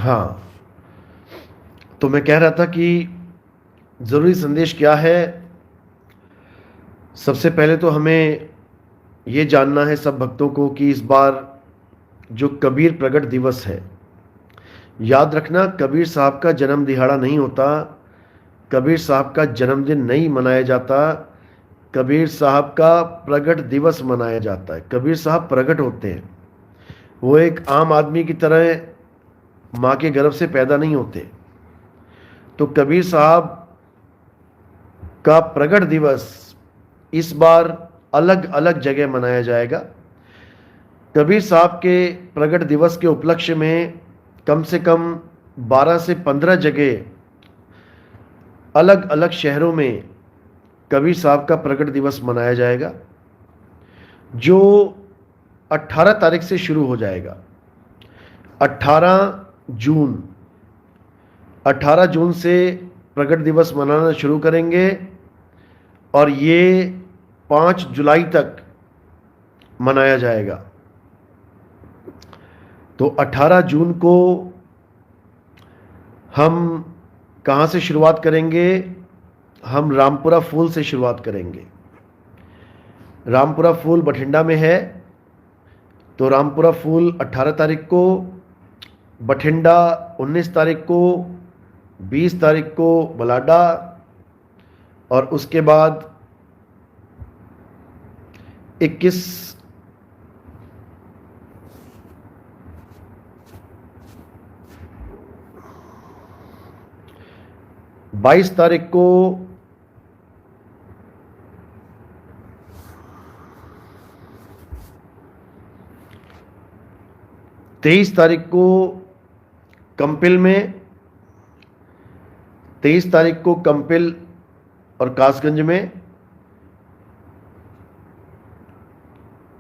हाँ, तो मैं कह रहा था कि ज़रूरी संदेश क्या है। सबसे पहले तो हमें ये जानना है सब भक्तों को कि इस बार जो कबीर प्रगट दिवस है, याद रखना कबीर साहब का जन्म दिहाड़ा नहीं होता, कबीर साहब का जन्मदिन नहीं मनाया जाता, कबीर साहब का प्रगट दिवस मनाया जाता है। कबीर साहब प्रगट होते हैं, वो एक आम आदमी की तरह माँ के गर्भ से पैदा नहीं होते। तो कबीर साहब का प्रगट दिवस इस बार अलग अलग जगह मनाया जाएगा। कबीर साहब के प्रगट दिवस के उपलक्ष्य में कम से कम 12 से 15 जगह अलग अलग शहरों में कबीर साहब का प्रगट दिवस मनाया जाएगा, जो 18 तारीख से शुरू हो जाएगा। 18 जून 18 जून से प्रगट दिवस मनाना शुरू करेंगे और ये 5 जुलाई तक मनाया जाएगा। तो 18 जून को हम कहाँ से शुरुआत करेंगे? हम रामपुरा फूल से शुरुआत करेंगे। रामपुरा फूल बठिंडा में है, तो रामपुरा फूल 18 तारीख को, बठिंडा 19 तारीख को, 20 तारीख को बलाडा, और उसके बाद 22 तारीख को तेईस तारीख को कंपिल में, 23 तारीख को कंपिल और कासगंज में,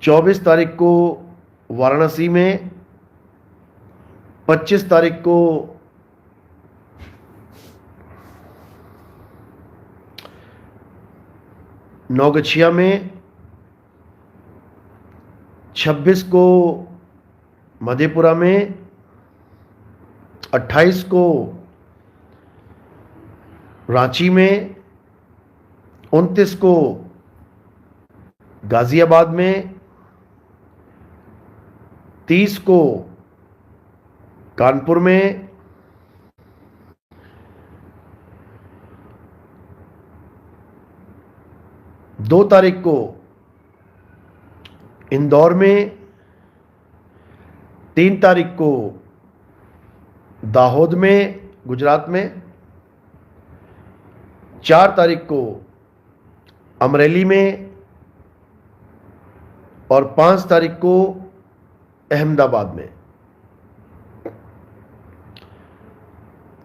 24 तारीख को वाराणसी में, 25 तारीख को नौगछिया में, 26 को मधेपुरा में, 28 को रांची में, 29 को गाजियाबाद में, 30 को कानपुर में, 2 तारीख को इंदौर में, 3 तारीख को दाहोद में गुजरात में, 4 तारीख को अमरेली में, और 5 तारीख को अहमदाबाद में।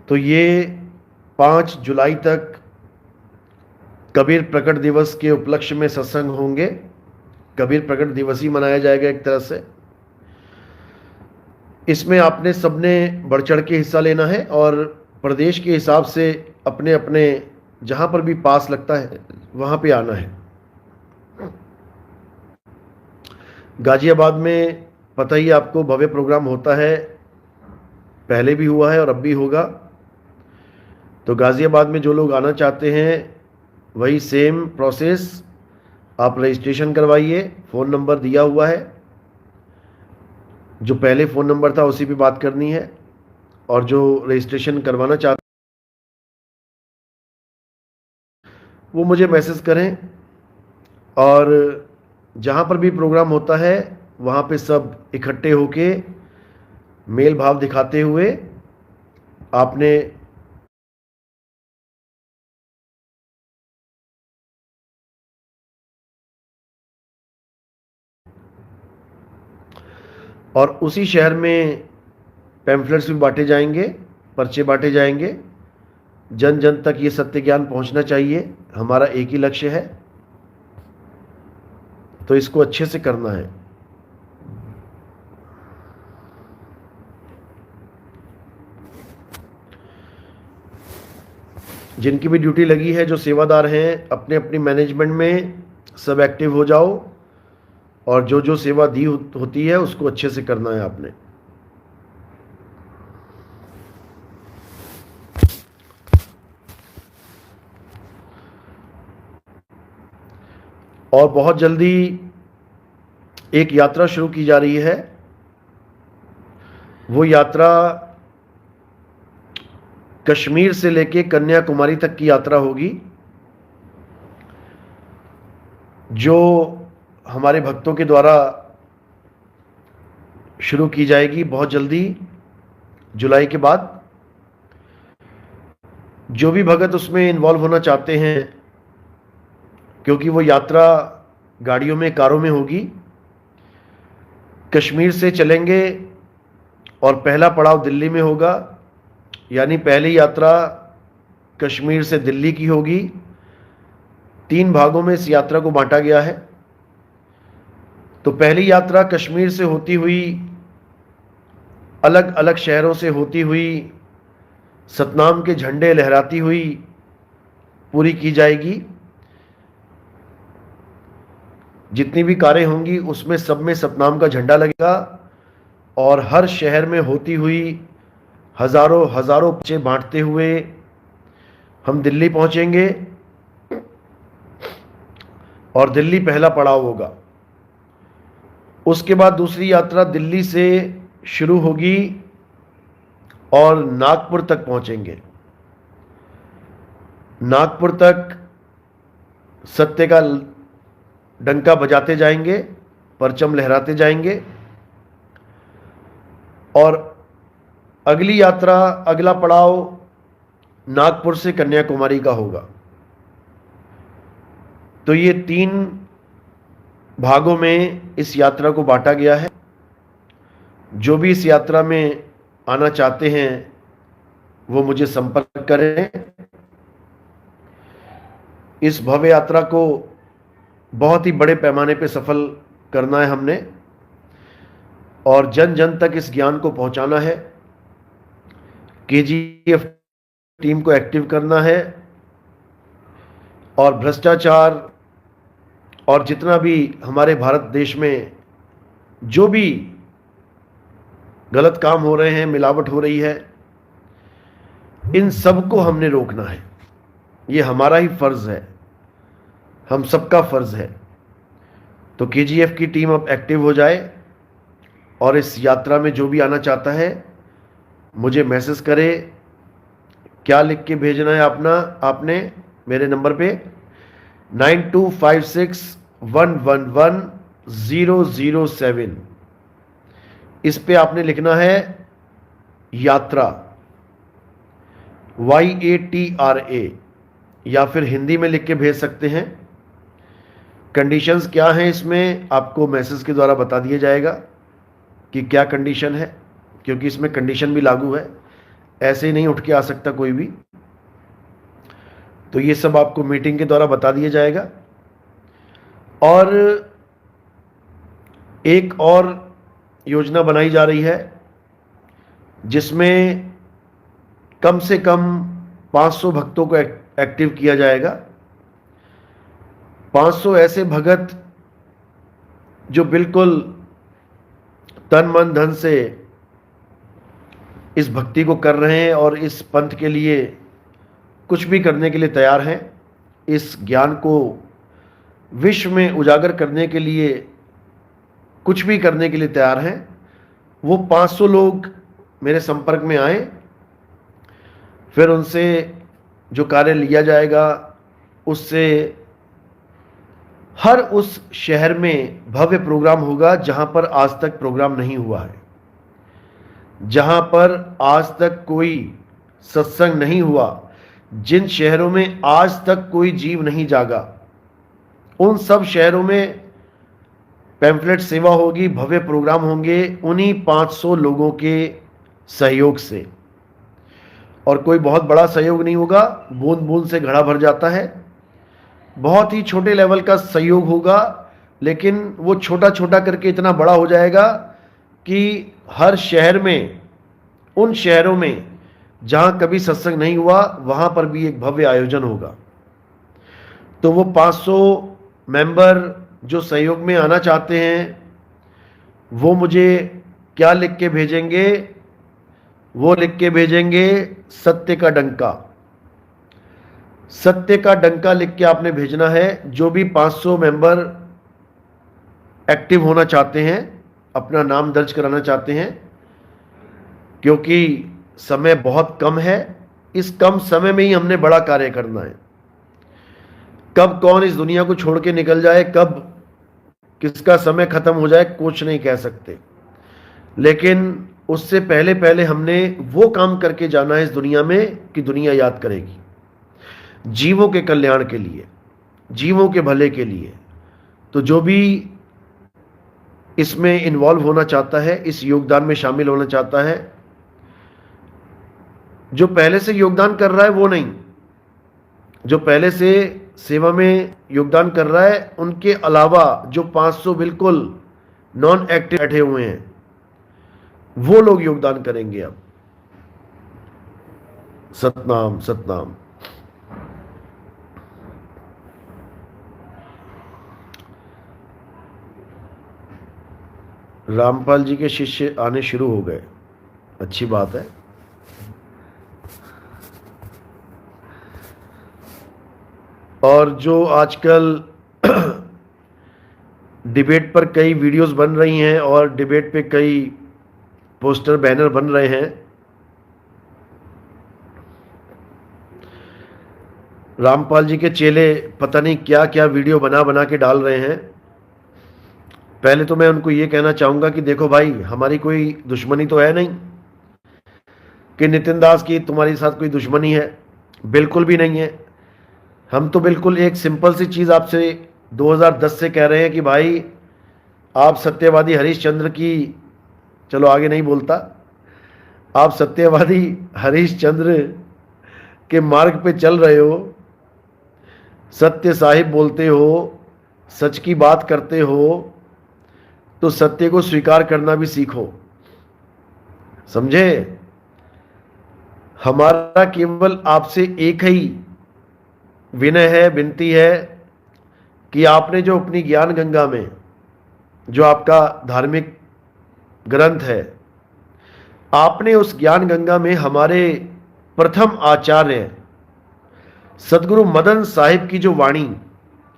तो ये 5 जुलाई तक कबीर प्रकट दिवस के उपलक्ष्य में सत्संग होंगे। कबीर प्रकट दिवस ही मनाया जाएगा एक तरह से। इसमें आपने सबने बढ़ चढ़ के हिस्सा लेना है और प्रदेश के हिसाब से अपने अपने जहाँ पर भी पास लगता है वहाँ पे आना है। गाजियाबाद में पता ही आपको भव्य प्रोग्राम होता है, पहले भी हुआ है और अब भी होगा। तो गाजियाबाद में जो लोग आना चाहते हैं वही सेम प्रोसेस, आप रजिस्ट्रेशन करवाइए। फ़ोन नंबर दिया हुआ है, जो पहले फ़ोन नंबर था उसी पे बात करनी है। और जो रजिस्ट्रेशन करवाना चाहते वो मुझे मैसेज करें, और जहाँ पर भी प्रोग्राम होता है वहाँ पे सब इकट्ठे होके मेल भाव दिखाते हुए आपने और उसी शहर में पैम्फलेट्स भी बांटे जाएंगे, पर्चे बांटे जाएंगे। जन जन तक ये सत्य ज्ञान पहुंचना चाहिए, हमारा एक ही लक्ष्य है। तो इसको अच्छे से करना है। जिनकी भी ड्यूटी लगी है, जो सेवादार हैं, अपने अपनी मैनेजमेंट में सब एक्टिव हो जाओ, और जो जो सेवा दी होती है उसको अच्छे से करना है आपने। और बहुत जल्दी एक यात्रा शुरू की जा रही है। वो यात्रा कश्मीर से लेके कन्याकुमारी तक की यात्रा होगी, जो हमारे भक्तों के द्वारा शुरू की जाएगी बहुत जल्दी, जुलाई के बाद। जो भी भगत उसमें इन्वॉल्व होना चाहते हैं, क्योंकि वो यात्रा गाड़ियों में, कारों में होगी, कश्मीर से चलेंगे और पहला पड़ाव दिल्ली में होगा। यानी पहली यात्रा कश्मीर से दिल्ली की होगी। 3 भागों में इस यात्रा को बांटा गया है। तो पहली यात्रा कश्मीर से होती हुई, अलग अलग शहरों से होती हुई, सतनाम के झंडे लहराती हुई पूरी की जाएगी। जितनी भी कारें होंगी उसमें सब में सतनाम का झंडा लगेगा, और हर शहर में होती हुई हजारों हजारों बच्चे बांटते हुए हम दिल्ली पहुंचेंगे, और दिल्ली पहला पड़ाव होगा। उसके बाद दूसरी यात्रा दिल्ली से शुरू होगी और नागपुर तक पहुंचेंगे। नागपुर तक सत्य का डंका बजाते जाएंगे, परचम लहराते जाएंगे, और अगली यात्रा, अगला पड़ाव नागपुर से कन्याकुमारी का होगा। तो ये 3 भागों में इस यात्रा को बांटा गया है। जो भी इस यात्रा में आना चाहते हैं वो मुझे संपर्क करें। इस भव्य यात्रा को बहुत ही बड़े पैमाने पे सफल करना है हमने, और जन जन तक इस ज्ञान को पहुंचाना है। केजीएफ टीम को एक्टिव करना है, और भ्रष्टाचार और जितना भी हमारे भारत देश में जो भी गलत काम हो रहे हैं, मिलावट हो रही है, इन सब को हमने रोकना है। ये हमारा ही फर्ज है, हम सबका फर्ज है। तो केजीएफ की टीम अब एक्टिव हो जाए, और इस यात्रा में जो भी आना चाहता है मुझे मैसेज करे। क्या लिख के भेजना है आपने मेरे नंबर पे 9256111007। इस पे आपने लिखना है यात्रा, YATRA, या फिर हिंदी में लिख के भेज सकते हैं। कंडीशंस क्या हैं इसमें आपको मैसेज के द्वारा बता दिया जाएगा कि क्या कंडीशन है, क्योंकि इसमें कंडीशन भी लागू है, ऐसे ही नहीं उठ के आ सकता कोई भी। तो ये सब आपको मीटिंग के द्वारा बता दिया जाएगा। और एक और योजना बनाई जा रही है जिसमें कम से कम 500 भक्तों को एक्टिव किया जाएगा। 500 ऐसे भगत जो बिल्कुल तन मन धन से इस भक्ति को कर रहे हैं और इस पंथ के लिए कुछ भी करने के लिए तैयार हैं, इस ज्ञान को विश्व में उजागर करने के लिए कुछ भी करने के लिए तैयार हैं। वो 500 लोग मेरे संपर्क में आए, फिर उनसे जो कार्य लिया जाएगा उससे हर उस शहर में भव्य प्रोग्राम होगा जहां पर आज तक प्रोग्राम नहीं हुआ है, जहां पर आज तक कोई सत्संग नहीं हुआ, जिन शहरों में आज तक कोई जीव नहीं जागा, उन सब शहरों में पैम्फलेट सेवा होगी, भव्य प्रोग्राम होंगे उन्हीं 500 लोगों के सहयोग से। और कोई बहुत बड़ा सहयोग नहीं होगा, बूंद बूंद से घड़ा भर जाता है। बहुत ही छोटे लेवल का सहयोग होगा, लेकिन वो छोटा छोटा करके इतना बड़ा हो जाएगा कि हर शहर में, उन शहरों में जहां कभी सत्संग नहीं हुआ, वहां पर भी एक भव्य आयोजन होगा। तो वो 500 मेंबर जो सहयोग में आना चाहते हैं वो मुझे क्या लिख के भेजेंगे? वो लिख के भेजेंगे सत्य का डंका। सत्य का डंका लिख के आपने भेजना है। जो भी 500 मेंबर एक्टिव होना चाहते हैं, अपना नाम दर्ज कराना चाहते हैं, क्योंकि समय बहुत कम है। इस कम समय में ही हमने बड़ा कार्य करना है। कब कौन इस दुनिया को छोड़ के निकल जाए, कब किसका समय खत्म हो जाए, कुछ नहीं कह सकते। लेकिन उससे पहले पहले हमने वो काम करके जाना है इस दुनिया में कि दुनिया याद करेगी, जीवों के कल्याण के लिए, जीवों के भले के लिए। तो जो भी इसमें इन्वॉल्व होना चाहता है, इस योगदान में शामिल होना चाहता है, जो पहले से योगदान कर रहा है वो नहीं, जो पहले से सेवा में योगदान कर रहा है, उनके अलावा जो 500 बिल्कुल नॉन एक्टिव बैठे हुए हैं, वो लोग योगदान करेंगे। अब सतनाम सतनाम। रामपाल जी के शिष्य आने शुरू हो गए, अच्छी बात है। और जो आजकल डिबेट पर कई वीडियोस बन रही हैं और डिबेट पे कई पोस्टर बैनर बन रहे हैं, रामपाल जी के चेले पता नहीं क्या क्या वीडियो बना बना के डाल रहे हैं। पहले तो मैं उनको ये कहना चाहूंगा कि देखो भाई, हमारी कोई दुश्मनी तो है नहीं कि नितिन दास की तुम्हारे साथ कोई दुश्मनी है, बिल्कुल भी नहीं है। हम तो बिल्कुल एक सिंपल सी चीज़ आपसे 2010 से कह रहे हैं कि भाई आप सत्यवादी हरीश चंद्र की, चलो आगे नहीं बोलता, आप सत्यवादी हरीश चंद्र के मार्ग पे चल रहे हो, सत्य साहिब बोलते हो, सच की बात करते हो, तो सत्य को स्वीकार करना भी सीखो, समझे। हमारा केवल आपसे एक ही विनय है, विनती है कि आपने जो अपनी ज्ञान गंगा में, जो आपका धार्मिक ग्रंथ है, आपने उस ज्ञान गंगा में हमारे प्रथम आचार्य सदगुरु मदन साहिब की जो वाणी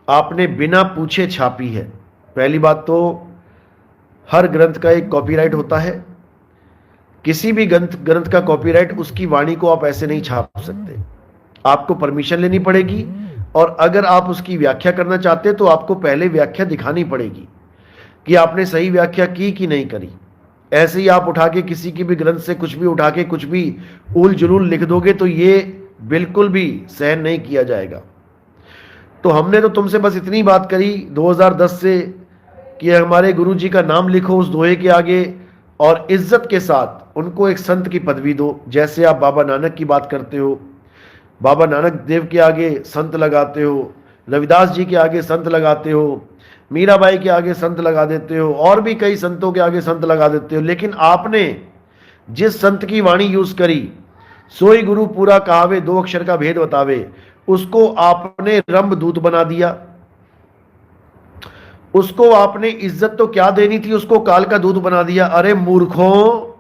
आपने बिना पूछे छापी है। पहली बात तो हर ग्रंथ का एक कॉपीराइट होता है, किसी भी ग्रंथ का कॉपीराइट, उसकी वाणी को आप ऐसे नहीं छाप सकते, आपको परमिशन लेनी पड़ेगी। और अगर आप उसकी व्याख्या करना चाहते हैं तो आपको पहले व्याख्या दिखानी पड़ेगी कि आपने सही व्याख्या की कि नहीं करी। ऐसे ही आप उठा के किसी की भी ग्रंथ से कुछ भी उठा के कुछ भी उल जुलूल लिख दोगे तो ये बिल्कुल भी सहन नहीं किया जाएगा। तो हमने तो तुमसे बस इतनी बात करी 2010 से कि हमारे गुरु जी का नाम लिखो उस दोहे के आगे और इज्जत के साथ उनको एक संत की पदवी दो। जैसे आप बाबा नानक की बात करते हो, बाबा नानक देव के आगे संत लगाते हो, रविदास जी के आगे संत लगाते हो, मीराबाई के आगे संत लगा देते हो, और भी कई संतों के आगे संत लगा देते हो। लेकिन आपने जिस संत की वाणी यूज करी, सोई गुरु पूरा कहावे, 2 अक्षर का भेद बतावे, उसको आपने रंभदूत बना दिया। उसको आपने इज्जत तो क्या देनी थी, उसको काल का दूत बना दिया। अरे मूर्खों,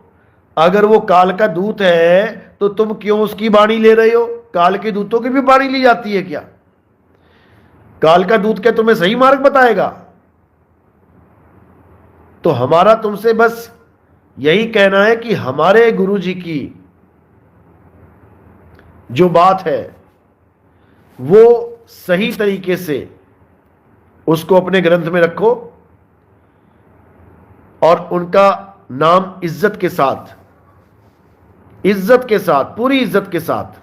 अगर वो काल का दूत है तो तुम क्यों उसकी वाणी ले रहे हो? काल के दूतों की भी वाणी ली जाती है क्या? काल का दूत क्या तुम्हें सही मार्ग बताएगा? तो हमारा तुमसे बस यही कहना है कि हमारे गुरु जी की जो बात है वो सही तरीके से उसको अपने ग्रंथ में रखो और उनका नाम इज्जत के साथ, पूरी इज्जत के साथ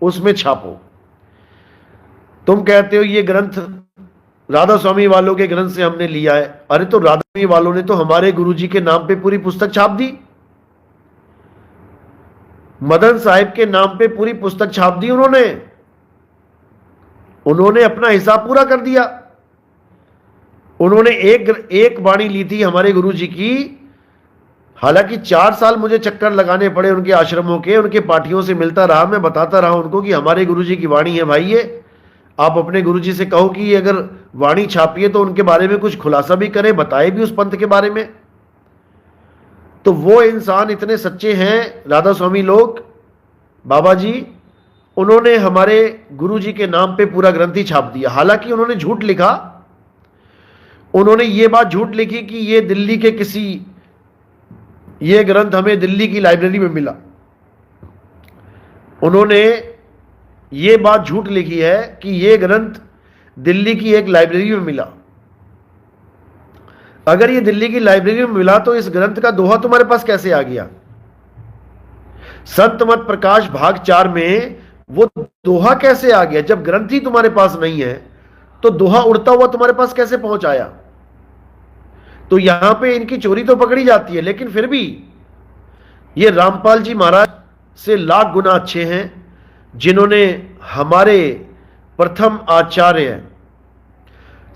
उसमें छापो। तुम कहते हो ये ग्रंथ राधा स्वामी वालों के ग्रंथ से हमने लिया है। अरे तो राधा स्वामी वालों ने तो हमारे गुरुजी के नाम पे पूरी पुस्तक छाप दी, मदन साहिब के नाम पे पूरी पुस्तक छाप दी उन्होंने अपना हिसाब पूरा कर दिया। उन्होंने एक वाणी ली थी हमारे गुरुजी की। हालांकि 4 साल मुझे चक्कर लगाने पड़े उनके आश्रमों के, उनके पाठियों से मिलता रहा, मैं बताता रहा उनको कि हमारे गुरुजी की वाणी है भाई ये। आप अपने गुरुजी से कहो कि अगर वाणी छापी है तो उनके बारे में कुछ खुलासा भी करें, बताए भी उस पंथ के बारे में। तो वो इंसान इतने सच्चे हैं राधा स्वामी लोग, बाबा जी, उन्होंने हमारे गुरुजी के नाम पे पूरा ग्रंथ ही छाप दिया। हालांकि उन्होंने झूठ लिखा, उन्होंने ये बात झूठ लिखी कि ये दिल्ली के किसी, ये ग्रंथ हमें दिल्ली की लाइब्रेरी में मिला। उन्होंने ये बात झूठ लिखी है कि ये ग्रंथ दिल्ली की एक लाइब्रेरी में मिला। अगर ये दिल्ली की लाइब्रेरी में मिला तो इस ग्रंथ का दोहा तुम्हारे पास कैसे आ गया? संत मत प्रकाश भाग 4 में वो दोहा कैसे आ गया? जब ग्रंथ ही तुम्हारे पास नहीं है तो दोहा उड़ता हुआ तुम्हारे पास कैसे पहुंच आया? तो यहां पे इनकी चोरी तो पकड़ी जाती है, लेकिन फिर भी ये रामपाल जी महाराज से लाख गुना अच्छे हैं, जिन्होंने हमारे प्रथम आचार्य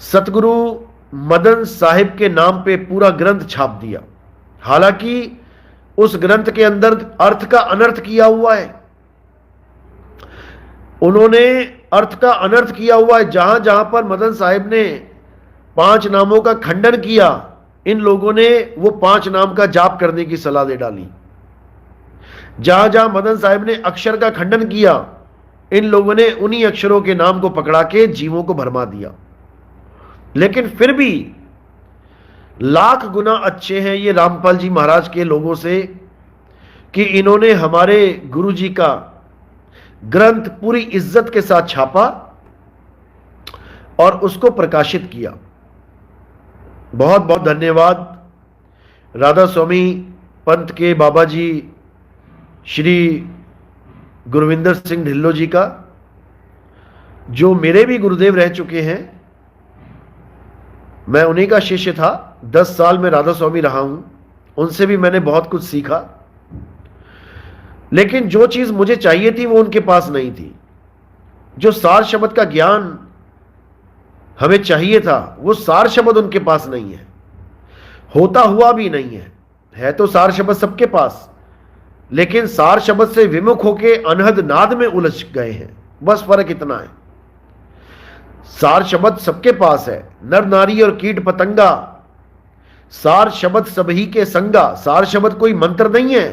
सतगुरु मदन साहिब के नाम पे पूरा ग्रंथ छाप दिया। हालांकि उस ग्रंथ के अंदर अर्थ का अनर्थ किया हुआ है, उन्होंने अर्थ का अनर्थ किया हुआ है। जहां जहां पर मदन साहिब ने 5 नामों का खंडन किया, इन लोगों ने वो 5 नाम का जाप करने की सलाह दे डाली। जहां जहां मदन साहिब ने अक्षर का खंडन किया, इन लोगों ने उन्हीं अक्षरों के नाम को पकड़ा के जीवों को भरमा दिया। लेकिन फिर भी लाख गुना अच्छे हैं ये रामपाल जी महाराज के लोगों से कि इन्होंने हमारे गुरु जी का ग्रंथ पूरी इज्जत के साथ छापा और उसको प्रकाशित किया। बहुत बहुत धन्यवाद राधा स्वामी पंथ के बाबा जी श्री गुरविंदर सिंह ढिल्लो जी का, जो मेरे भी गुरुदेव रह चुके हैं। मैं उन्हीं का शिष्य था, 10 साल में राधा स्वामी रहा हूं, उनसे भी मैंने बहुत कुछ सीखा। लेकिन जो चीज मुझे चाहिए थी वो उनके पास नहीं थी। जो सार शब्द का ज्ञान हमें चाहिए था वो सार शब्द उनके पास नहीं है, होता हुआ भी नहीं है। है तो सार शब्द सबके पास, लेकिन सार शब्द से विमुख होके अनहद नाद में उलझ गए हैं, बस फर्क इतना है। सार शब्द सबके पास है, नर नारी और कीट पतंगा, सार शब्द सभी के संगा। सार शब्द कोई मंत्र नहीं है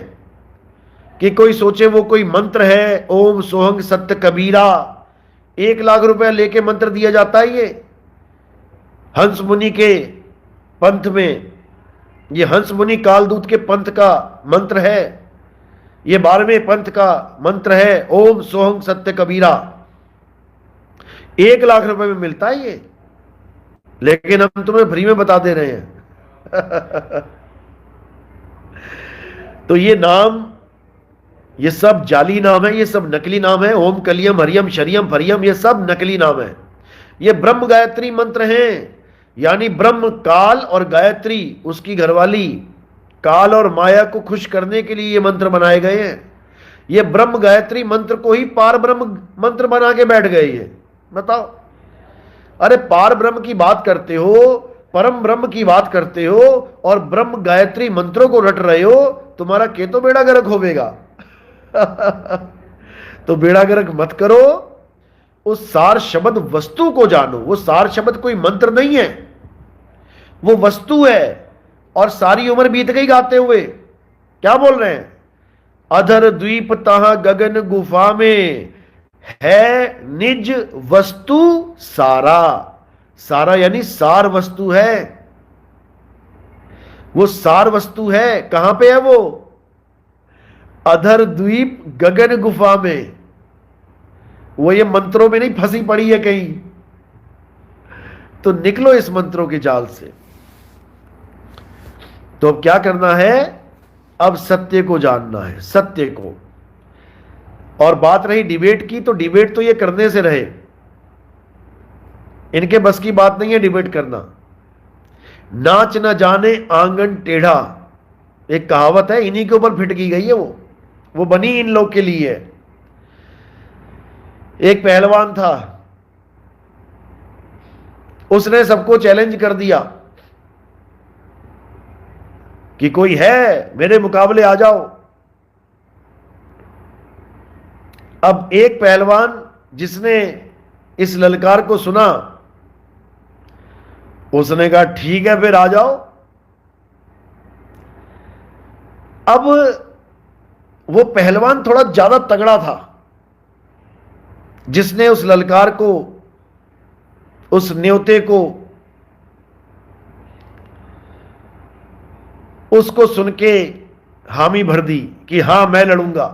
कि कोई सोचे वो कोई मंत्र है, ओम सोहंग सत्य कबीरा, 1 लाख रुपया लेके मंत्र दिया जाता है। ये हंस मुनि के पंथ में, ये हंस मुनि कालदूत के पंथ का मंत्र है, ये 12वें पंथ का मंत्र है, ओम सोहंग सत्य कबीरा। 1 लाख रुपए में मिलता है ये, लेकिन हम तुम्हें फ्री में बता दे रहे हैं। तो ये नाम, ये सब जाली नाम है, ये सब नकली नाम है। ओम कलियम हरियम शरियम फरियम, ये सब नकली नाम है। ये ब्रह्म गायत्री मंत्र हैं, यानी ब्रह्म काल और गायत्री उसकी घरवाली काल और माया को खुश करने के लिए ये मंत्र बनाए गए हैं। ये ब्रह्म गायत्री मंत्र को ही पार ब्रह्म मंत्र बना के बैठ गए। ये बताओ, अरे पार ब्रह्म की बात करते हो, परम ब्रह्म की बात करते हो और ब्रह्म गायत्री मंत्रों को रट रहे हो, तुम्हारा के तो बेड़ा गर्क होवेगा। तो बेड़ा गर्क मत करो, उस सार शब्द वस्तु को जानो। वो सार शब्द कोई मंत्र नहीं है, वो वस्तु है। और सारी उम्र बीत गई गाते हुए, क्या बोल रहे हैं? अधर द्वीप तह गगन गुफा में है निज वस्तु सारा। सारा यानी सार वस्तु है, वो सार वस्तु है। कहां पे है वो? अधर द्वीप गगन गुफा में। वो ये मंत्रों में नहीं फंसी पड़ी है कहीं। तो निकलो इस मंत्रों के जाल से। तो अब क्या करना है? अब सत्य को जानना है, सत्य को। और बात रही डिबेट की, तो डिबेट तो ये करने से रहे, इनके बस की बात नहीं है डिबेट करना। नाच न जाने आंगन टेढ़ा, एक कहावत है, इन्हीं के ऊपर फिट की गई है। वो बनी इन लोग के लिए है। एक पहलवान था, उसने सबको चैलेंज कर दिया कि कोई है मेरे मुकाबले आ जाओ। अब एक पहलवान जिसने इस ललकार को सुना, उसने कहा ठीक है फिर आ जाओ। अब वो पहलवान थोड़ा ज्यादा तगड़ा था, जिसने उस ललकार को, उस न्योते को, उसको सुन के हामी भर दी कि हां मैं लड़ूंगा।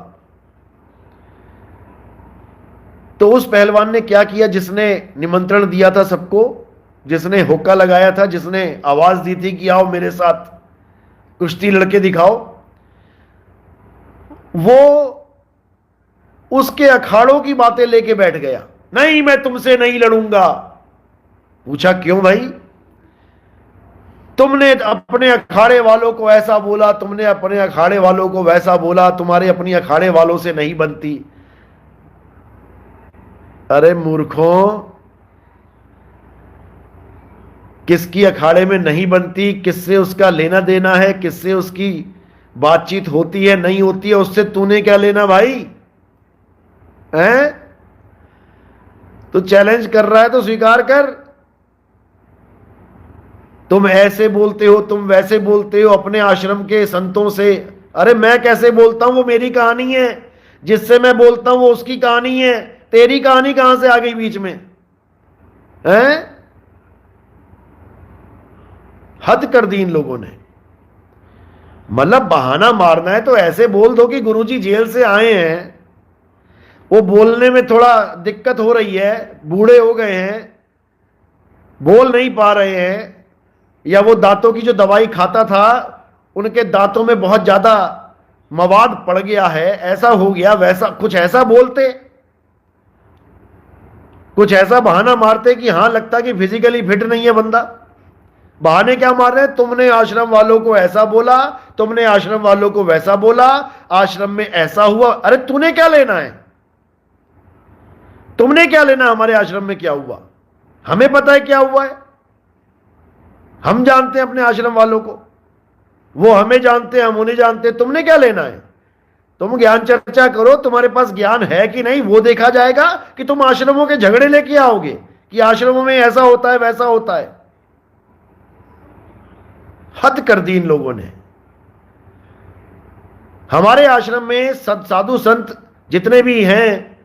तो उस पहलवान ने क्या किया, जिसने निमंत्रण दिया था सबको, जिसने होका लगाया था, जिसने आवाज दी थी कि आओ मेरे साथ कुश्ती लड़के दिखाओ, वो उसके अखाड़ों की बातें लेके बैठ गया। नहीं मैं तुमसे नहीं लड़ूंगा। पूछा क्यों भाई? तुमने अपने अखाड़े वालों को ऐसा बोला, तुमने अपने अखाड़े वालों को वैसा बोला, तुम्हारे अपनी अखाड़े वालों से नहीं बनती। अरे मूर्खों, किसकी अखाड़े में नहीं बनती, किससे उसका लेना देना है, किससे उसकी बातचीत होती है नहीं होती है, उससे तूने क्या लेना भाई? हैं? तो चैलेंज कर रहा है तो स्वीकार कर। तुम ऐसे बोलते हो, तुम वैसे बोलते हो अपने आश्रम के संतों से। अरे मैं कैसे बोलता हूं वो मेरी कहानी है, जिससे मैं बोलता हूं वो उसकी कहानी है। तेरी कहानी कहां से आ गई बीच में? हैं? हद कर दी इन लोगों ने। मतलब बहाना मारना है तो ऐसे बोल दो कि गुरुजी जेल से आए हैं, वो बोलने में थोड़ा दिक्कत हो रही है, बूढ़े हो गए हैं, बोल नहीं पा रहे हैं, या वो दांतों की जो दवाई खाता था उनके दांतों में बहुत ज्यादा मवाद पड़ गया है, ऐसा हो गया वैसा, कुछ ऐसा बोलते, कुछ ऐसा बहाना मारते कि हां लगता कि फिजिकली फिट नहीं है बंदा। बहाने क्या मार रहे हैं? तुमने आश्रम वालों को ऐसा बोला, तुमने आश्रम वालों को वैसा बोला, आश्रम में ऐसा हुआ। अरे तूने क्या लेना है? तुमने क्या लेना हमारे आश्रम में क्या हुआ? हमें पता है क्या हुआ है, हम जानते हैं अपने आश्रम वालों को, वो हमें जानते हैं, हम उन्हें जानते हैं। तुमने क्या लेना है? तुम ज्ञान चर्चा करो, तुम्हारे पास ज्ञान है कि नहीं वो देखा जाएगा, कि तुम आश्रमों के झगड़े लेके आओगे कि आश्रमों में ऐसा होता है वैसा होता है। हद कर दी इन लोगों ने। हमारे आश्रम में साधु संत जितने भी हैं,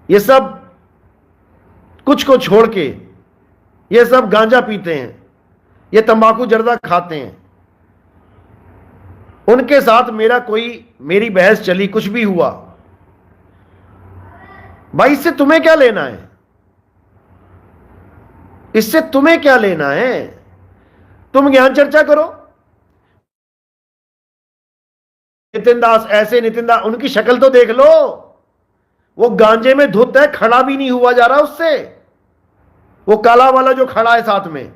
ये सब कुछ को छोड़ के ये सब गांजा पीते हैं, ये तंबाकू जर्दा खाते हैं। उनके साथ मेरी बहस चली, कुछ भी हुआ, भाई इससे तुम्हें क्या लेना है? इससे तुम्हें क्या लेना है? तुम ज्ञान चर्चा करो। नितिन दास ऐसे, नितिन दास, उनकी शक्ल तो देख लो, वो गांजे में धुत है, खड़ा भी नहीं हुआ जा रहा उससे। वो काला वाला जो खड़ा है साथ में,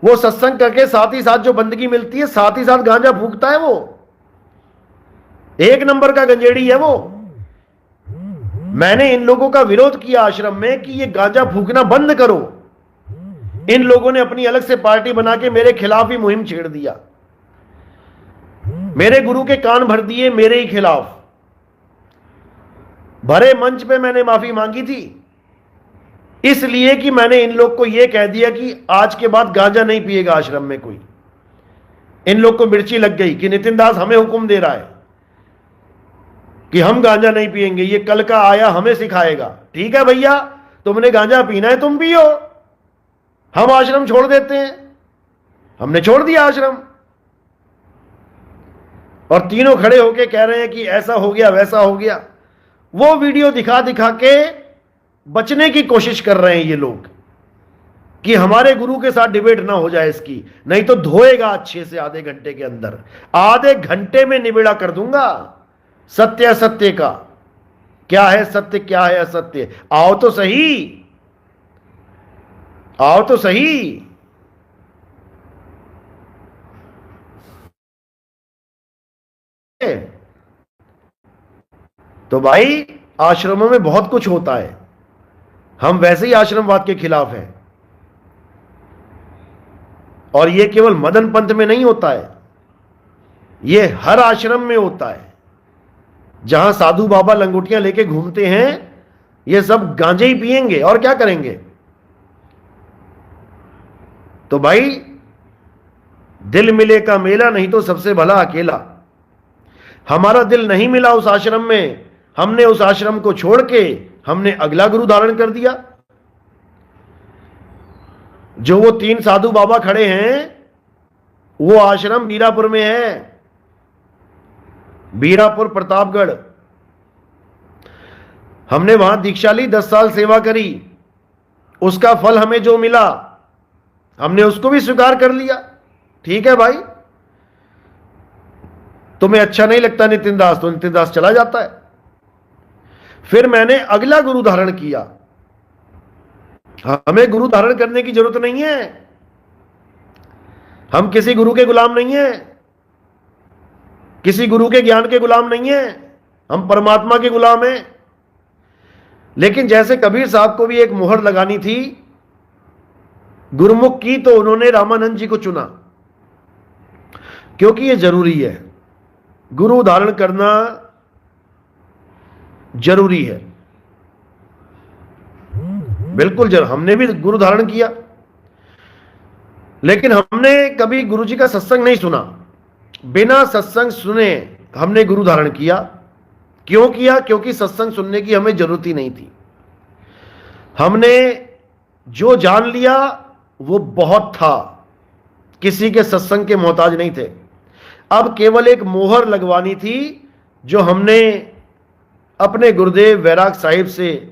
वो सत्संग करके साथ ही साथ जो बंदगी मिलती है साथ ही साथ गांजा फूकता है, वो एक नंबर का गंजेड़ी है वो। मैंने इन लोगों का विरोध किया आश्रम में कि ये गांजा फूकना बंद करो। इन लोगों ने अपनी अलग से पार्टी बना के मेरे खिलाफ ही मुहिम छेड़ दिया, मेरे गुरु के कान भर दिए मेरे ही खिलाफ। भरे मंच पे मैंने माफी मांगी थी, इसलिए कि मैंने इन लोग को यह कह दिया कि आज के बाद गांजा नहीं पिएगा आश्रम में कोई। इन लोग को मिर्ची लग गई कि नितिन दास हमें हुक्म दे रहा है कि हम गांजा नहीं पिएंगे, ये कल का आया हमें सिखाएगा। ठीक है भैया, तुमने गांजा पीना है तुम पियो, हम आश्रम छोड़ देते हैं। हमने छोड़ दिया आश्रम, और तीनों खड़े होके कह रहे हैं कि ऐसा हो गया वैसा हो गया। वो वीडियो दिखा दिखा के बचने की कोशिश कर रहे हैं ये लोग कि हमारे गुरु के साथ डिबेट ना हो जाए इसकी, नहीं तो धोएगा अच्छे से आधे घंटे के अंदर। आधे घंटे में निबेड़ा कर दूंगा सत्य असत्य का, क्या है सत्य क्या है असत्य। आओ तो सही, आओ तो सही। तो भाई आश्रमों में बहुत कुछ होता है, हम वैसे ही आश्रमवाद के खिलाफ हैं। और यह केवल मदन पंथ में नहीं होता है, यह हर आश्रम में होता है। जहां साधु बाबा लंगोटियां लेके घूमते हैं, ये सब गांजे ही पिएंगे और क्या करेंगे। तो भाई दिल मिले का मेला, नहीं तो सबसे भला अकेला। हमारा दिल नहीं मिला उस आश्रम में, हमने उस आश्रम को छोड़ के हमने अगला गुरु धारण कर दिया। जो वो 3 साधु बाबा खड़े हैं, वो आश्रम बीरापुर में है, बीरापुर प्रतापगढ़। हमने वहां दीक्षा ली, 10 साल सेवा करी, उसका फल हमें जो मिला हमने उसको भी स्वीकार कर लिया। ठीक है भाई, तुम्हें अच्छा नहीं लगता नितिन दास, तो नितिन दास चला जाता है। फिर मैंने अगला गुरु धारण किया। हमें गुरु धारण करने की जरूरत नहीं है, हम किसी गुरु के गुलाम नहीं है, किसी गुरु के ज्ञान के गुलाम नहीं है, हम परमात्मा के गुलाम हैं। लेकिन जैसे कबीर साहब को भी एक मोहर लगानी थी गुरुमुख की, तो उन्होंने रामानंद जी को चुना, क्योंकि यह जरूरी है, गुरु धारण करना जरूरी है। बिल्कुल जरूर, हमने भी गुरु धारण किया, लेकिन हमने कभी गुरु जी का सत्संग नहीं सुना। बिना सत्संग सुने हमने गुरु धारण किया। क्यों किया? क्योंकि सत्संग सुनने की हमें जरूरत ही नहीं थी। हमने जो जान लिया वो बहुत था, किसी के सत्संग के मोहताज नहीं थे। अब केवल एक मोहर लगवानी थी, जो हमने अपने गुरुदेव वैराग साहिब से,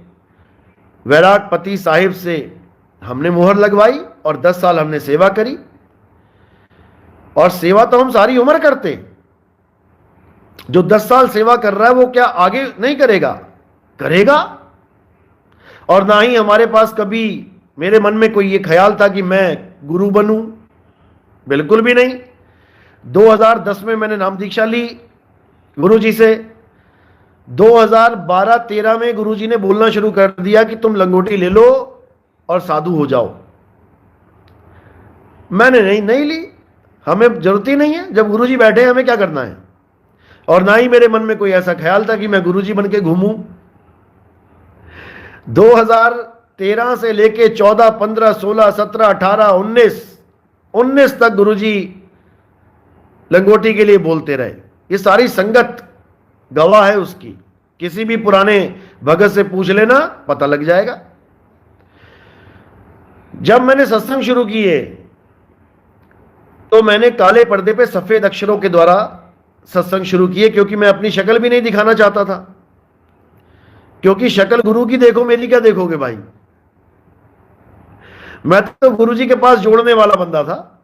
वैरागपति साहिब से हमने मोहर लगवाई, और 10 साल हमने सेवा करी। और सेवा तो हम सारी उम्र करते। जो 10 साल सेवा कर रहा है वो क्या आगे नहीं करेगा? करेगा। और ना ही हमारे पास कभी, मेरे मन में कोई ये ख्याल था कि मैं गुरु बनूं, बिल्कुल भी नहीं। 2010 में मैंने नाम दीक्षा ली गुरु जी से। 2012-13 में गुरु जी ने बोलना शुरू कर दिया कि तुम लंगोटी ले लो और साधु हो जाओ। मैंने नहीं ली, हमें जरूरत ही नहीं है। जब गुरु जी बैठे हमें क्या करना है? और ना ही मेरे मन में कोई ऐसा ख्याल था कि मैं गुरु जी बन के घूमूं। 2013 से लेके 14, 15, 16, 17, 18, 19 तक गुरु जी लंगोटी के लिए बोलते रहे। ये सारी संगत गवाह है उसकी। किसी भी पुराने भगत से पूछ लेना, पता लग जाएगा। जब मैंने सत्संग शुरू किए तो मैंने काले पर्दे पे सफेद अक्षरों के द्वारा सत्संग शुरू किए, क्योंकि मैं अपनी शक्ल भी नहीं दिखाना चाहता था। क्योंकि शक्ल गुरु की देखो, मेरी क्या देखोगे भाई? मैं तो गुरु जी के पास जोड़ने वाला बंदा था।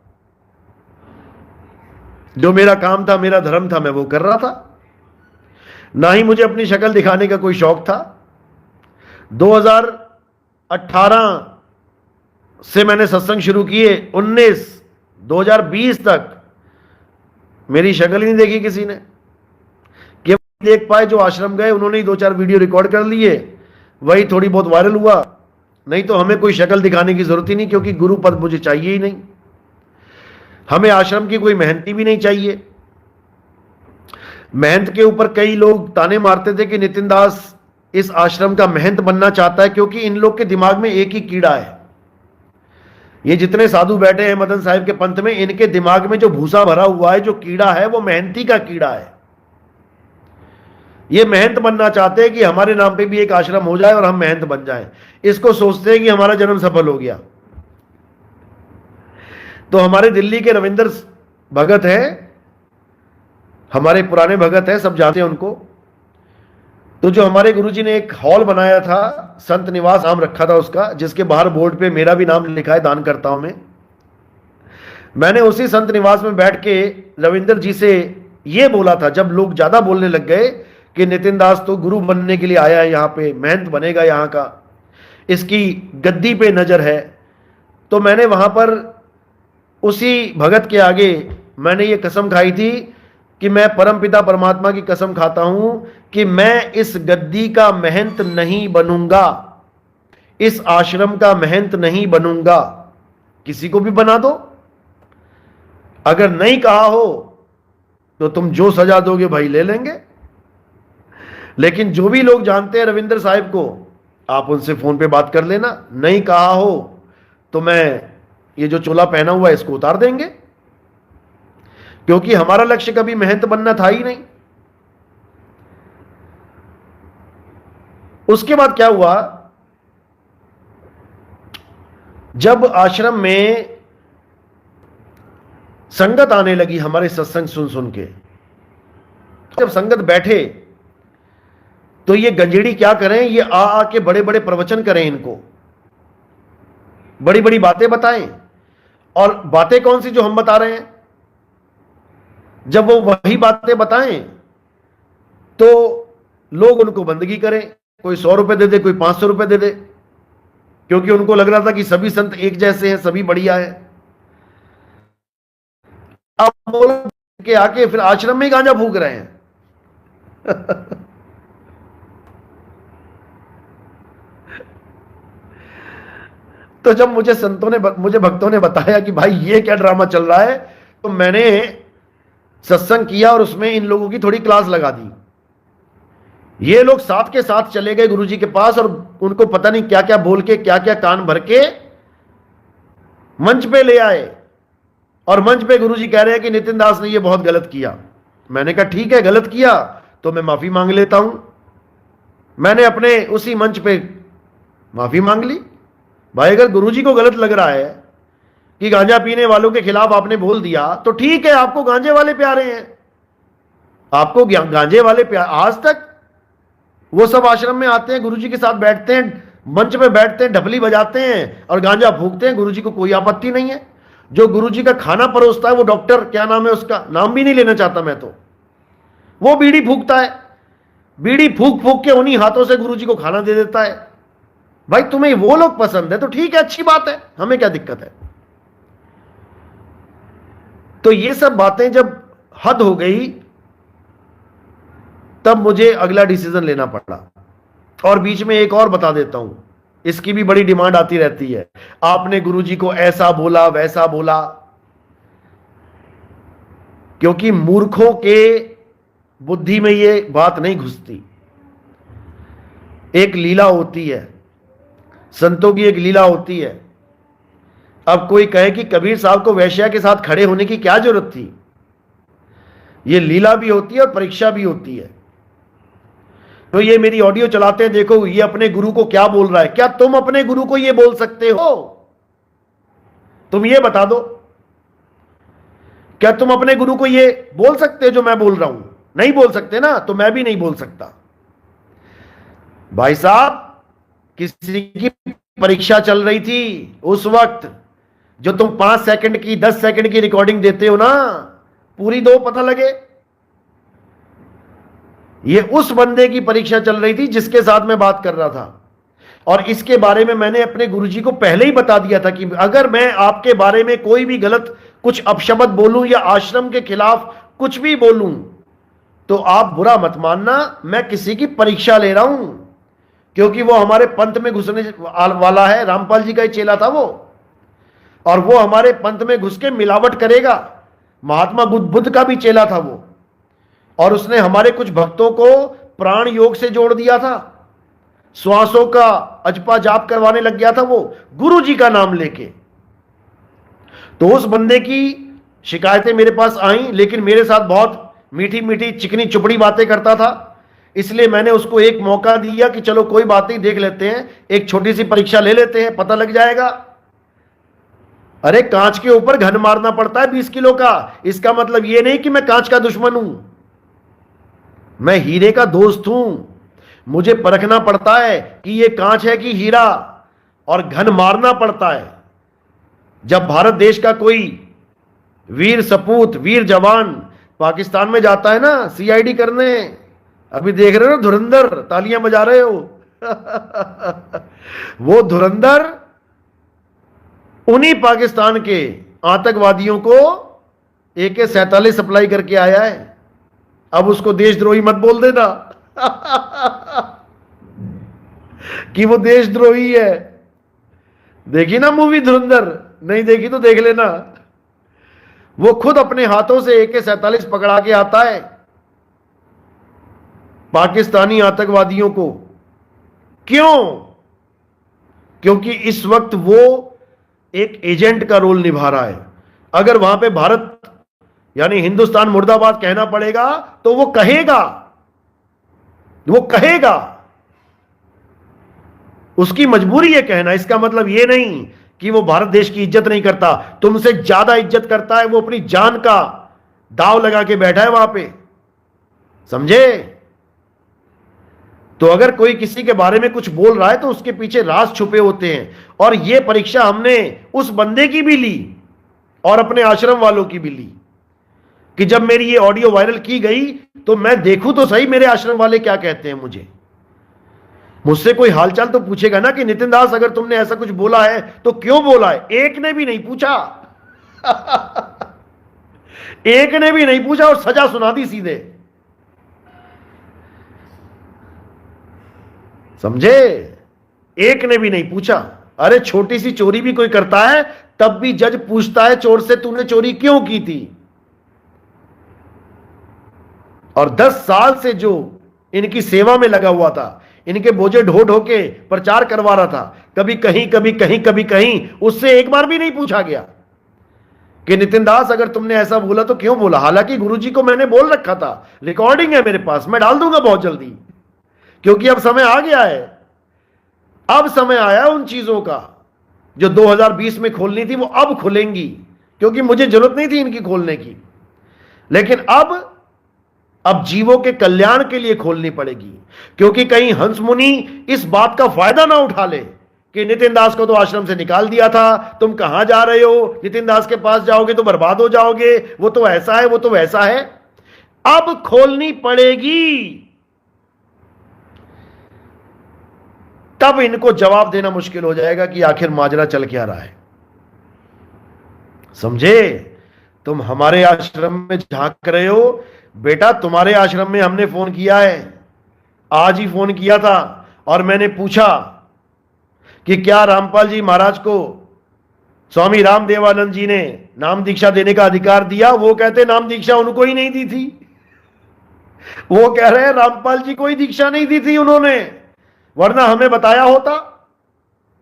जो मेरा काम था, मेरा धर्म था, मैं वो कर रहा था। ना ही मुझे अपनी शक्ल दिखाने का कोई शौक था। 2018 से मैंने सत्संग शुरू किए, 2020 तक मेरी शक्ल ही नहीं देखी किसी ने। केवल देख पाए जो आश्रम गए, उन्होंने ही 2-4 वीडियो रिकॉर्ड कर लिए, वही थोड़ी बहुत वायरल हुआ। नहीं तो हमें कोई शक्ल दिखाने की जरूरत ही नहीं, क्योंकि गुरु पद मुझे चाहिए ही नहीं। हमें आश्रम की कोई मेहनती भी नहीं चाहिए। महंत के ऊपर कई लोग ताने मारते थे कि नितिन दास इस आश्रम का महंत बनना चाहता है, क्योंकि इन लोग के दिमाग में एक ही कीड़ा है। ये जितने साधु बैठे हैं मदन साहिब के पंथ में, इनके दिमाग में जो भूसा भरा हुआ है, जो कीड़ा है, वो मेहनती का कीड़ा है। ये महंत बनना चाहते हैं कि हमारे नाम पे भी एक आश्रम हो जाए और हम महंत बन जाएं। इसको सोचते हैं कि हमारा जन्म सफल हो गया। तो हमारे दिल्ली के रविंद्र भगत हैं, हमारे पुराने भगत हैं, सब जानते हैं उनको। तो जो हमारे गुरुजी ने एक हॉल बनाया था, संत निवास नाम रखा था उसका, जिसके बाहर बोर्ड पे मेरा भी नाम लिखा है दानकर्ताओं में। मैंने उसी संत निवास में बैठ के रविंद्र जी से ये बोला था, जब लोग ज्यादा बोलने लग गए कि नितिन दास तो गुरु बनने के लिए आया है, यहाँ पे महंत बनेगा, यहाँ का इसकी गद्दी पे नजर है। तो मैंने वहां पर उसी भगत के आगे मैंने ये कसम खाई थी कि मैं परमपिता परमात्मा की कसम खाता हूं कि मैं इस गद्दी का महंत नहीं बनूंगा, इस आश्रम का महंत नहीं बनूंगा। किसी को भी बना दो, अगर नहीं कहा हो तो तुम जो सजा दोगे भाई ले लेंगे। लेकिन जो भी लोग जानते हैं रविंद्र साहिब को, आप उनसे फोन पे बात कर लेना। नहीं कहा हो तो मैं ये जो चोला पहना हुआ है इसको उतार देंगे, क्योंकि हमारा लक्ष्य कभी महंत बनना था ही नहीं। उसके बाद क्या हुआ, जब आश्रम में संगत आने लगी हमारे सत्संग सुन सुन के, जब संगत बैठे तो ये गंजेड़ी क्या करें, ये आ के बड़े बड़े प्रवचन करें, इनको बड़ी बड़ी बातें बताएं। और बातें कौन सी जो हम बता रहे हैं, जब वो वही बातें बताएं तो लोग उनको बंदगी करें, कोई 100 रुपए दे दे, कोई 500 रुपए दे दे, क्योंकि उनको लग रहा था कि सभी संत एक जैसे हैं, सभी बढ़िया है। अब बोल के आके फिर आश्रम में ही गांजा फूक रहे हैं। तो जब मुझे संतों ने, मुझे भक्तों ने बताया कि भाई ये क्या ड्रामा चल रहा है, तो मैंने सत्संग किया और उसमें इन लोगों की थोड़ी क्लास लगा दी। ये लोग साथ के साथ चले गए गुरुजी के पास और उनको पता नहीं क्या क्या बोल के, क्या क्या कान भर के मंच पे ले आए। और मंच पे गुरुजी कह रहे हैं कि नितिन दास ने ये बहुत गलत किया। मैंने कहा ठीक है, गलत किया तो मैं माफी मांग लेता हूं। मैंने अपने उसी मंच पे माफी मांग ली। भाई अगर गुरुजी को गलत लग रहा है कि गांजा पीने वालों के खिलाफ आपने बोल दिया, तो ठीक है, आपको गांजे वाले प्यारे हैं, आपको गांजे वाले प्यार। आज तक वो सब आश्रम में आते हैं, गुरुजी के साथ बैठते हैं, मंच पे बैठते हैं, ढपली बजाते हैं और गांजा फूकते हैं, गुरुजी को कोई आपत्ति नहीं है। जो गुरुजी का खाना परोसता है वो डॉक्टर, क्या नाम है उसका, नाम भी नहीं लेना चाहता मैं, तो वो बीड़ी फूकता है, बीड़ी फूक फूक के उन्हीं हाथों से गुरुजी को खाना दे देता है। भाई तुम्हें वो लोग पसंद है तो ठीक है, अच्छी बात है, हमें क्या दिक्कत है। तो ये सब बातें जब हद हो गई, तब मुझे अगला डिसीजन लेना पड़ा। और बीच में एक और बता देता हूं, इसकी भी बड़ी डिमांड आती रहती है, आपने गुरुजी को ऐसा बोला वैसा बोला। क्योंकि मूर्खों के बुद्धि में ये बात नहीं घुसती। एक लीला होती है, संतों की एक लीला होती है। अब कोई कहे कि कबीर साहब को वैश्या के साथ खड़े होने की क्या जरूरत थी। ये लीला भी होती है और परीक्षा भी होती है। तो ये मेरी ऑडियो चलाते हैं, देखो ये अपने गुरु को क्या बोल रहा है। क्या तुम अपने गुरु को ये बोल सकते हो? तुम ये बता दो, क्या तुम अपने गुरु को ये बोल सकते हो जो मैं बोल रहा हूं? नहीं बोल सकते ना, तो मैं भी नहीं बोल सकता। भाई साहब, किसी की परीक्षा चल रही थी उस वक्त, जो तुम 5 सेकंड की 10 सेकंड की रिकॉर्डिंग देते हो ना, पूरी दो पता लगे। ये उस बंदे की परीक्षा चल रही थी जिसके साथ मैं बात कर रहा था। और इसके बारे में मैंने अपने गुरुजी को पहले ही बता दिया था कि अगर मैं आपके बारे में कोई भी गलत कुछ अपशब्द बोलूं या आश्रम के खिलाफ कुछ भी बोलूं, तो आप बुरा मत मानना, मैं किसी की परीक्षा ले रहा हूं। क्योंकि वो हमारे पंथ में घुसने वाला है, रामपाल जी का ही चेला था वो, और वो हमारे पंथ में घुस के मिलावट करेगा। महात्मा बुद्ध का भी चेला था वो, और उसने हमारे कुछ भक्तों को प्राण योग से जोड़ दिया था, श्वासों का अजपा जाप करवाने लग गया था वो गुरु जी का नाम लेके। तो उस बंदे की शिकायतें मेरे पास आई, लेकिन मेरे साथ बहुत मीठी मीठी चिकनी चुपड़ी बातें करता था। इसलिए मैंने उसको एक मौका दिया कि चलो कोई बात नहीं, देख लेते हैं, एक छोटी सी परीक्षा ले लेते हैं, पता लग जाएगा। अरे कांच के ऊपर घन मारना पड़ता है 20 किलो का। इसका मतलब यह नहीं कि मैं कांच का दुश्मन हूं, मैं हीरे का दोस्त हूं। मुझे परखना पड़ता है कि यह कांच है कि हीरा, और घन मारना पड़ता है। जब भारत देश का कोई वीर सपूत, वीर जवान पाकिस्तान में जाता है ना सीआईडी करने, अभी देख रहे हो ना धुरंधर, तालियां बजा रहे हो। वो धुरंधर उन्हीं पाकिस्तान के आतंकवादियों को AK-47 सप्लाई करके आया है। अब उसको देशद्रोही मत बोल देना कि वो देशद्रोही है। देखी ना मूवी धुरंधर? नहीं देखी तो देख लेना। वो खुद अपने हाथों से AK-47 पकड़ा के आता है पाकिस्तानी आतंकवादियों को। क्यों? क्योंकि इस वक्त वो एक एजेंट का रोल निभा रहा है। अगर वहां पे भारत यानी हिंदुस्तान मुर्दाबाद कहना पड़ेगा तो वो कहेगा, वो कहेगा। उसकी मजबूरी है कहना। इसका मतलब ये नहीं कि वो भारत देश की इज्जत नहीं करता, तुमसे ज्यादा इज्जत करता है। वो अपनी जान का दाव लगा के बैठा है वहां पे, समझे? तो अगर कोई किसी के बारे में कुछ बोल रहा है तो उसके पीछे राज छुपे होते हैं। और यह परीक्षा हमने उस बंदे की भी ली और अपने आश्रम वालों की भी ली कि जब मेरी ये ऑडियो वायरल की गई तो मैं देखूं तो सही मेरे आश्रम वाले क्या कहते हैं। मुझसे कोई हालचाल तो पूछेगा ना कि नितिन दास अगर तुमने ऐसा कुछ बोला है तो क्यों बोला है। एक ने भी नहीं पूछा। एक ने भी नहीं पूछा और सजा सुना दी सीधे, समझे? एक ने भी नहीं पूछा। अरे छोटी सी चोरी भी कोई करता है तब भी जज पूछता है चोर से तूने चोरी क्यों की थी। और 10 साल से जो इनकी सेवा में लगा हुआ था, इनके बोझे ढो ढो के प्रचार करवा रहा था, कभी कहीं कभी कहीं कभी कहीं, उससे एक बार भी नहीं पूछा गया कि नितिन दास अगर तुमने ऐसा बोला तो क्यों बोला। हालांकि गुरुजी को मैंने बोल रखा था, रिकॉर्डिंग है मेरे पास, मैं डाल दूंगा बहुत जल्दी, क्योंकि अब समय आ गया है। अब समय आया उन चीजों का जो 2020 में खोलनी थी वो अब खुलेंगी, क्योंकि मुझे जरूरत नहीं थी इनकी खोलने की, लेकिन अब जीवों के कल्याण के लिए खोलनी पड़ेगी। क्योंकि कहीं हंस मुनि इस बात का फायदा ना उठा ले कि नितिन दास को तो आश्रम से निकाल दिया था, तुम कहां जा रहे हो, नितिन दास के पास जाओगे तो बर्बाद हो जाओगे, वो तो ऐसा है, वो तो वैसा है। अब खोलनी पड़ेगी, तब इनको जवाब देना मुश्किल हो जाएगा कि आखिर माजरा चल क्या रहा है, समझे? तुम हमारे आश्रम में झांक रहे हो, बेटा तुम्हारे आश्रम में हमने फोन किया है, आज ही फोन किया था, और मैंने पूछा कि क्या रामपाल जी महाराज को स्वामी रामदेवानंद जी ने नाम दीक्षा देने का अधिकार दिया। वो कहते नाम दीक्षा उनको ही नहीं दी थी। वो कह रहे हैं रामपाल जी को ही दीक्षा नहीं दी थी उन्होंने, वरना हमें बताया होता।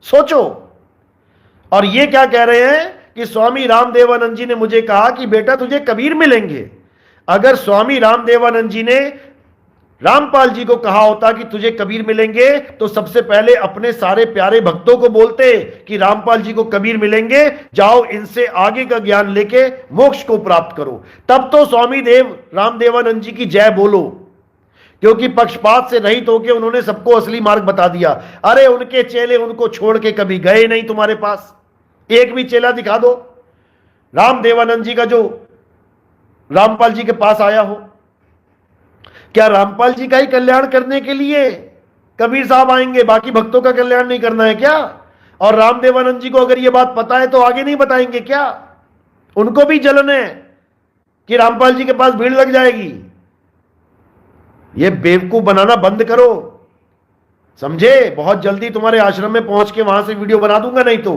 सोचो। और ये क्या कह रहे हैं कि स्वामी रामदेवानंद जी ने मुझे कहा कि बेटा तुझे कबीर मिलेंगे। अगर स्वामी रामदेवानंद जी ने रामपाल जी को कहा होता कि तुझे कबीर मिलेंगे तो सबसे पहले अपने सारे प्यारे भक्तों को बोलते कि रामपाल जी को कबीर मिलेंगे, जाओ इनसे आगे का ज्ञान लेके मोक्ष को प्राप्त करो। तब तो स्वामी रामदेवानंद जी की जय बोलो, क्योंकि पक्षपात से रहित होकर उन्होंने सबको असली मार्ग बता दिया। अरे उनके चेले उनको छोड़ के कभी गए नहीं तुम्हारे पास। एक भी चेला दिखा दो रामदेवानंद जी का जो रामपाल जी के पास आया हो। क्या रामपाल जी का ही कल्याण करने के लिए कबीर साहब आएंगे, बाकी भक्तों का कल्याण नहीं करना है क्या? और रामदेवानंद जी को अगर यह बात पता है तो आगे नहीं बताएंगे क्या? उनको भी जलन है कि रामपाल जी के पास भीड़ लग जाएगी। यह बेवकूफ बनाना बंद करो, समझे? बहुत जल्दी तुम्हारे आश्रम में पहुंच के वहां से वीडियो बना दूंगा, नहीं तो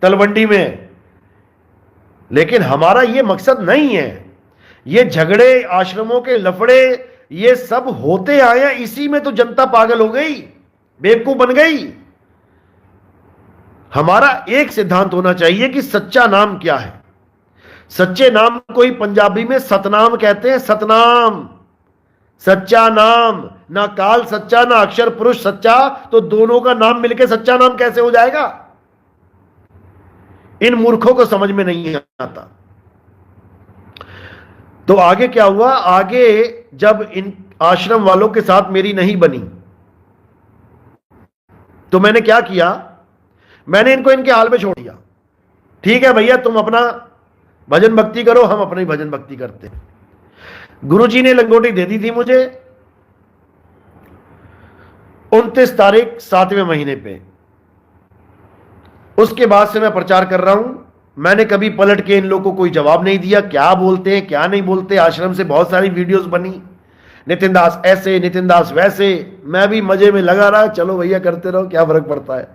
तलवंडी में। लेकिन हमारा यह मकसद नहीं है। ये झगड़े, आश्रमों के लफड़े, ये सब होते आए, इसी में तो जनता पागल हो गई, बेवकूफ बन गई। हमारा एक सिद्धांत होना चाहिए कि सच्चा नाम क्या है। सच्चे नाम को ही पंजाबी में सतनाम कहते हैं। सतनाम, सच्चा नाम। ना काल सच्चा, ना अक्षर पुरुष सच्चा, तो दोनों का नाम मिलके सच्चा नाम कैसे हो जाएगा? इन मूर्खों को समझ में नहीं आता। तो आगे क्या हुआ? आगे जब इन आश्रम वालों के साथ मेरी नहीं बनी तो मैंने क्या किया, मैंने इनको इनके हाल में छोड़ दिया। ठीक है भैया, तुम अपना भजन भक्ति करो, हम अपनी भजन भक्ति करते हैं। गुरुजी ने लंगोटी दे दी थी मुझे 29 तारीख 7वें महीने पे। उसके बाद से मैं प्रचार कर रहा हूं। मैंने कभी पलट के इन लोगों को कोई जवाब नहीं दिया, क्या बोलते हैं क्या नहीं बोलते। आश्रम से बहुत सारी वीडियोस बनी, नितिन दास ऐसे, नितिन दास वैसे। मैं भी मजे में लगा रहा, चलो भैया करते रहो, क्या फर्क पड़ता है।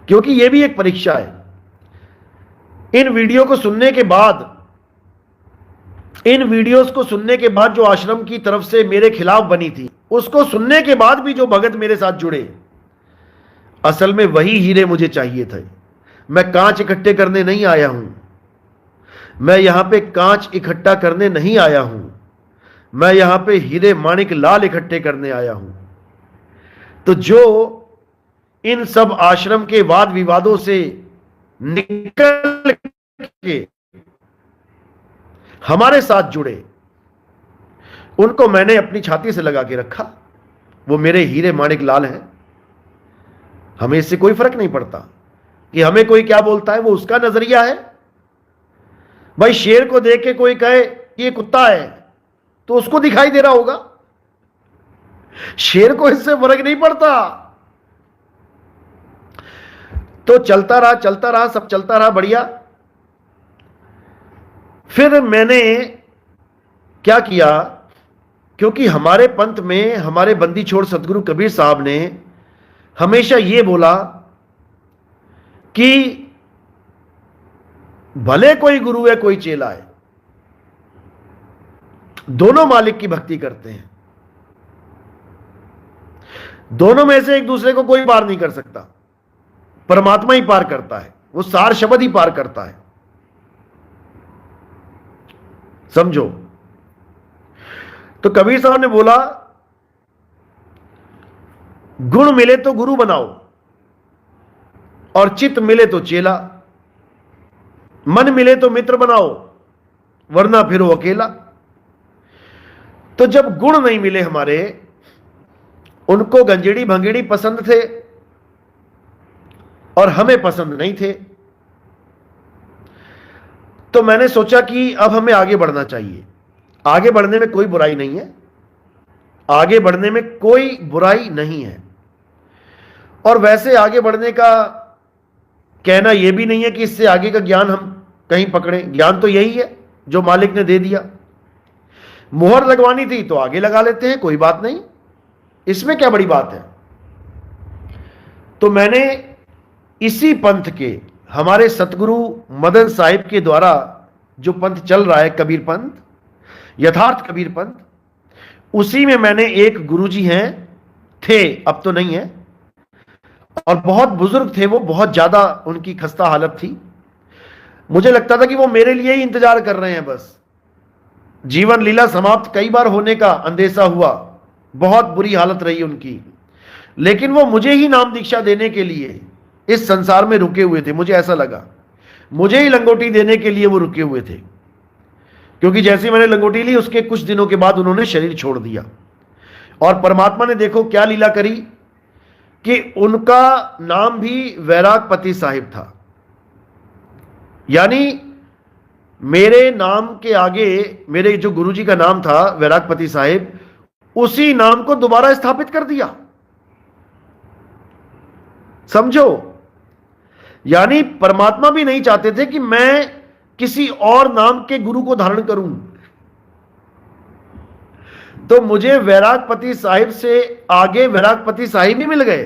क्योंकि यह भी एक परीक्षा है। इन वीडियो को सुनने के बाद, इन वीडियोस को सुनने के बाद जो आश्रम की तरफ से मेरे खिलाफ बनी थी, उसको सुनने के बाद भी जो भगत मेरे साथ जुड़े, असल में वही हीरे मुझे चाहिए थे। मैं कांच इकट्ठे करने नहीं आया हूं। मैं यहां पे कांच इकट्ठा करने नहीं आया हूं। मैं यहां पे हीरे माणिक लाल इकट्ठे करने आया हूं। तो जो इन सब आश्रम के वाद विवादों से निकल के हमारे साथ जुड़े, उनको मैंने अपनी छाती से लगा के रखा। वो मेरे हीरे माणिक लाल हैं। हमें इससे कोई फर्क नहीं पड़ता कि हमें कोई क्या बोलता है, वो उसका नजरिया है। भाई शेर को देख के कोई कहे कि ये कुत्ता है तो उसको दिखाई दे रहा होगा, शेर को इससे फर्क नहीं पड़ता। तो चलता रहा, सब चलता रहा बढ़िया। फिर मैंने क्या किया, क्योंकि हमारे पंथ में हमारे बंदी छोड़ सतगुरु कबीर साहब ने हमेशा यह बोला कि भले कोई गुरु है कोई चेला है, दोनों मालिक की भक्ति करते हैं, दोनों में से एक दूसरे को कोई पार नहीं कर सकता, परमात्मा ही पार करता है, वो सार शब्द ही पार करता है। समझो। तो कबीर साहब ने बोला गुण मिले तो गुरु बनाओ और चित्त मिले तो चेला, मन मिले तो मित्र बनाओ वरना फिर वो अकेला। तो जब गुण नहीं मिले हमारे, उनको गंजेड़ी भंगेड़ी पसंद थे और हमें पसंद नहीं थे, तो मैंने सोचा कि अब हमें आगे बढ़ना चाहिए। आगे बढ़ने में कोई बुराई नहीं है, आगे बढ़ने में कोई बुराई नहीं है। और वैसे आगे बढ़ने का कहना यह भी नहीं है कि इससे आगे का ज्ञान हम कहीं पकड़ें। ज्ञान तो यही है जो मालिक ने दे दिया। मुहर लगवानी थी तो आगे लगा लेते हैं, कोई बात नहीं, इसमें क्या बड़ी बात है। तो मैंने इसी पंथ के, हमारे सतगुरु मदन साहिब के द्वारा जो पंथ चल रहा है, कबीर पंथ, यथार्थ कबीर पंथ, उसी में मैंने एक गुरुजी हैं, थे अब तो नहीं है, और बहुत बुजुर्ग थे वो, बहुत ज्यादा उनकी खस्ता हालत थी। मुझे लगता था कि वो मेरे लिए ही इंतजार कर रहे हैं बस। जीवन लीला समाप्त कई बार होने का अंदेशा हुआ, बहुत बुरी हालत रही उनकी, लेकिन वो मुझे ही नाम दीक्षा देने के लिए इस संसार में रुके हुए थे। मुझे ऐसा लगा मुझे ही लंगोटी देने के लिए वो रुके हुए थे, क्योंकि जैसे मैंने लंगोटी ली उसके कुछ दिनों के बाद उन्होंने शरीर छोड़ दिया। और परमात्मा ने देखो क्या लीला करी कि उनका नाम भी वैरागपति साहिब था। यानी मेरे नाम के आगे मेरे जो गुरुजी का नाम था वैरागपति साहिब, उसी नाम को दोबारा स्थापित कर दिया। समझो, यानी परमात्मा भी नहीं चाहते थे कि मैं किसी और नाम के गुरु को धारण करूं। तो मुझे वैरागपति साहिब से आगे वैरागपति साहिब ही मिल गए।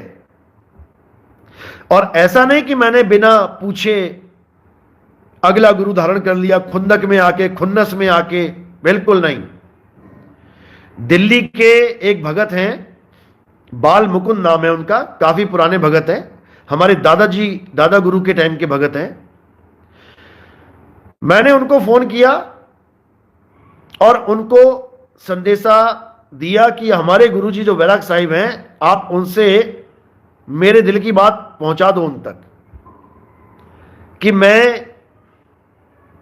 और ऐसा नहीं कि मैंने बिना पूछे अगला गुरु धारण कर लिया, खुंदक में आके, खुन्नस में आके, बिल्कुल नहीं। दिल्ली के एक भगत हैं, बाल मुकुंद नाम है उनका, काफी पुराने भगत हैं, हमारे दादाजी, दादा गुरु के टाइम के भगत हैं। मैंने उनको फोन किया और उनको संदेशा दिया कि हमारे गुरुजी जो वैराग साहिब हैं, आप उनसे मेरे दिल की बात पहुंचा दो उन तक कि मैं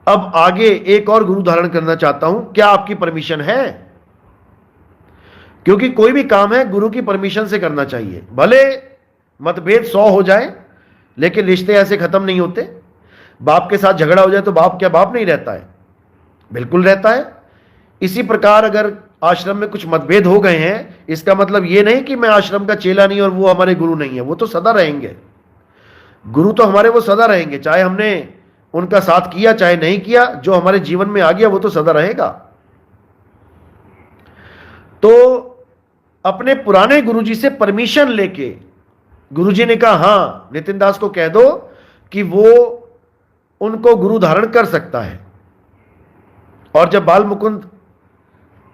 अब आगे एक और गुरु धारण करना चाहता हूं, क्या आपकी परमिशन है। क्योंकि कोई भी काम है गुरु की परमिशन से करना चाहिए। भले मतभेद 100 हो जाए, लेकिन रिश्ते ऐसे खत्म नहीं होते। बाप के साथ झगड़ा हो जाए तो बाप क्या बाप नहीं रहता है? बिल्कुल रहता है। इसी प्रकार अगर आश्रम में कुछ मतभेद हो गए हैं, इसका मतलब यह नहीं कि मैं आश्रम का चेला नहीं और वो हमारे गुरु नहीं है। वो तो सदा रहेंगे, गुरु तो हमारे वो सदा रहेंगे, चाहे हमने उनका साथ किया चाहे नहीं किया। जो हमारे जीवन में आ गया वो तो सदा रहेगा। तो अपने पुराने गुरुजी से परमिशन लेके गुरुजी ने कहा, हां नितिन दास को कह दो कि वो उनको गुरु धारण कर सकता है। और जब बाल मुकुंद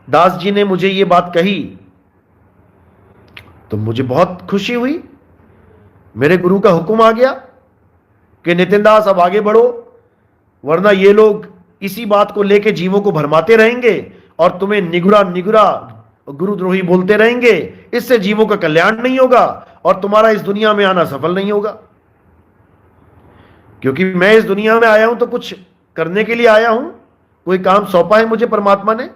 दास जी ने मुझे ये बात कही तो मुझे बहुत खुशी हुई। मेरे गुरु का हुक्म आ गया कि नितिन दास अब आगे बढ़ो, वरना ये लोग इसी बात को लेके जीवों को भरमाते रहेंगे और तुम्हें निगुरा निगुरा गुरुद्रोही बोलते रहेंगे। इससे जीवों का कल्याण नहीं होगा और तुम्हारा इस दुनिया में आना सफल नहीं होगा। क्योंकि मैं इस दुनिया में आया हूं तो कुछ करने के लिए आया हूं, कोई काम सौंपा है मुझे परमात्मा ने।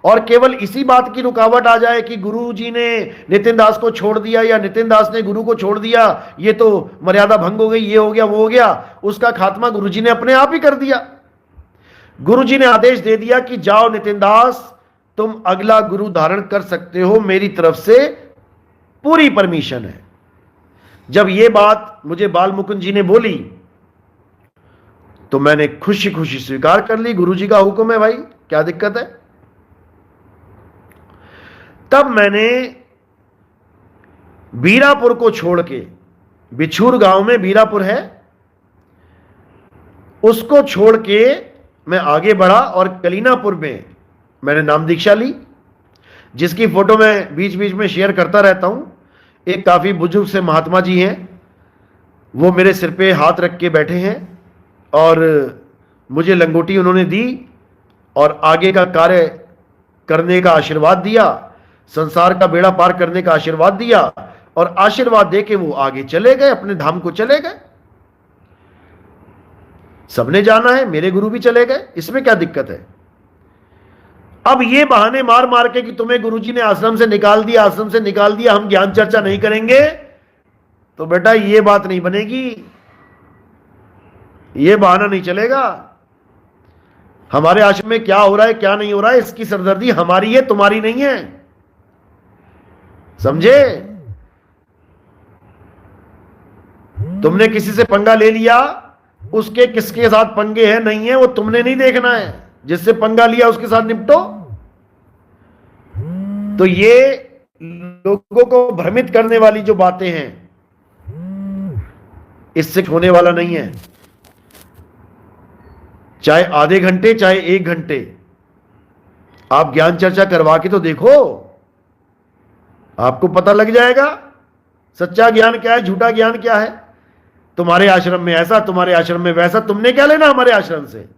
और केवल इसी बात की रुकावट आ जाए कि गुरु जी ने नितिन दास को छोड़ दिया या नितिन दास ने गुरु को छोड़ दिया, ये तो मर्यादा भंग हो गई, ये हो गया, वो हो गया, उसका खात्मा गुरु जी ने अपने आप ही कर दिया। गुरु जी ने आदेश दे दिया कि जाओ नितिन दास, तुम अगला गुरु धारण कर सकते हो, मेरी तरफ से पूरी परमिशन है। जब ये बात मुझे बाल मुकुंद जी ने बोली तो मैंने खुशी खुशी स्वीकार कर ली, गुरु जी का हुक्म है भाई, क्या दिक्कत है। तब मैंने बीरापुर को छोड़ के, बिछूर गांव में बीरापुर है, उसको छोड़ के मैं आगे बढ़ा और कलीनापुर में मैंने नाम दीक्षा ली, जिसकी फोटो मैं बीच बीच में शेयर करता रहता हूं। एक काफी बुजुर्ग से महात्मा जी हैं, वो मेरे सिर पे हाथ रख के बैठे हैं और मुझे लंगोटी उन्होंने दी और आगे का कार्य करने का आशीर्वाद दिया, संसार का बेड़ा पार करने का आशीर्वाद दिया और आशीर्वाद देके वो आगे चले गए, अपने धाम को चले गए। सबने जाना है, मेरे गुरु भी चले गए, इसमें क्या दिक्कत है। अब ये बहाने मार मार के कि तुम्हें गुरुजी ने आश्रम से निकाल दिया, आश्रम से निकाल दिया, हम ज्ञान चर्चा नहीं करेंगे, तो बेटा ये बात नहीं बनेगी, ये बहाना नहीं चलेगा। हमारे आश्रम में क्या हो रहा है क्या नहीं हो रहा है, इसकी सरदर्दी हमारी है, तुम्हारी नहीं है, समझे। तुमने किसी से पंगा ले लिया, उसके किसके साथ पंगे हैं नहीं है वो तुमने नहीं देखना है, जिससे पंगा लिया उसके साथ निपटो। तो ये लोगों को भ्रमित करने वाली जो बातें हैं, इससे होने वाला नहीं है। चाहे आधे घंटे चाहे 1 घंटे आप ज्ञान चर्चा करवा के तो देखो, आपको पता लग जाएगा सच्चा ज्ञान क्या है, झूठा ज्ञान क्या है। तुम्हारे आश्रम में ऐसा, तुम्हारे आश्रम में वैसा, तुमने क्या लेना हमारे आश्रम से।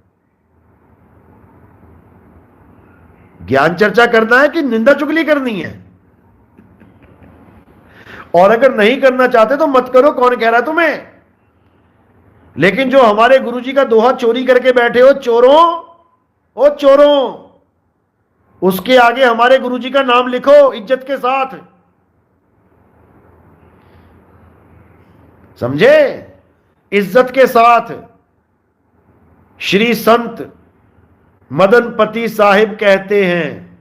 ज्ञान चर्चा करना है कि निंदा चुगली करनी है। और अगर नहीं करना चाहते तो मत करो, कौन कह रहा है तुम्हें। लेकिन जो हमारे गुरुजी का दोहा चोरी करके बैठे हो, चोरों ओ चोरों, उसके आगे हमारे गुरुजी का नाम लिखो इज्जत के साथ, समझे, इज्जत के साथ। श्री संत मदनपति साहिब कहते हैं,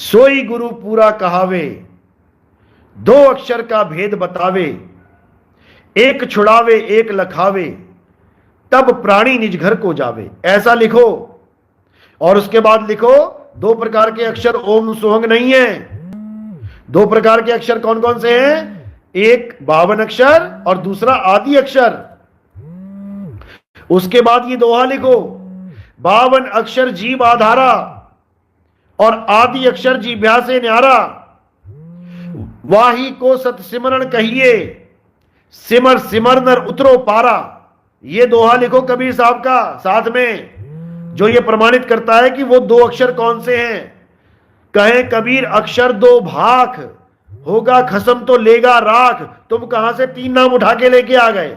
सोई गुरु पूरा कहावे, 2 अक्षर का भेद बतावे, एक छुड़ावे एक लखावे, तब प्राणी निज घर को जावे। ऐसा लिखो। और उसके बाद लिखो 2 प्रकार के अक्षर ओम सोहंग नहीं है। 2 प्रकार के अक्षर कौन कौन से हैं, एक 52 अक्षर और दूसरा आदि अक्षर। उसके बाद ये दोहा लिखो, 52 अक्षर जीव आधारा और आदि अक्षर जीभ्या से न्यारा, वाही को सत सिमरण कहिए, सिमर सिमर नर उतरो पारा। ये दोहा लिखो कबीर साहब का, साथ में जो ये प्रमाणित करता है कि वो 2 अक्षर कौन से हैं। कहे कबीर अक्षर 2 भाख, होगा खसम तो लेगा राख। तुम कहां से 3 नाम उठा के लेके आ गए,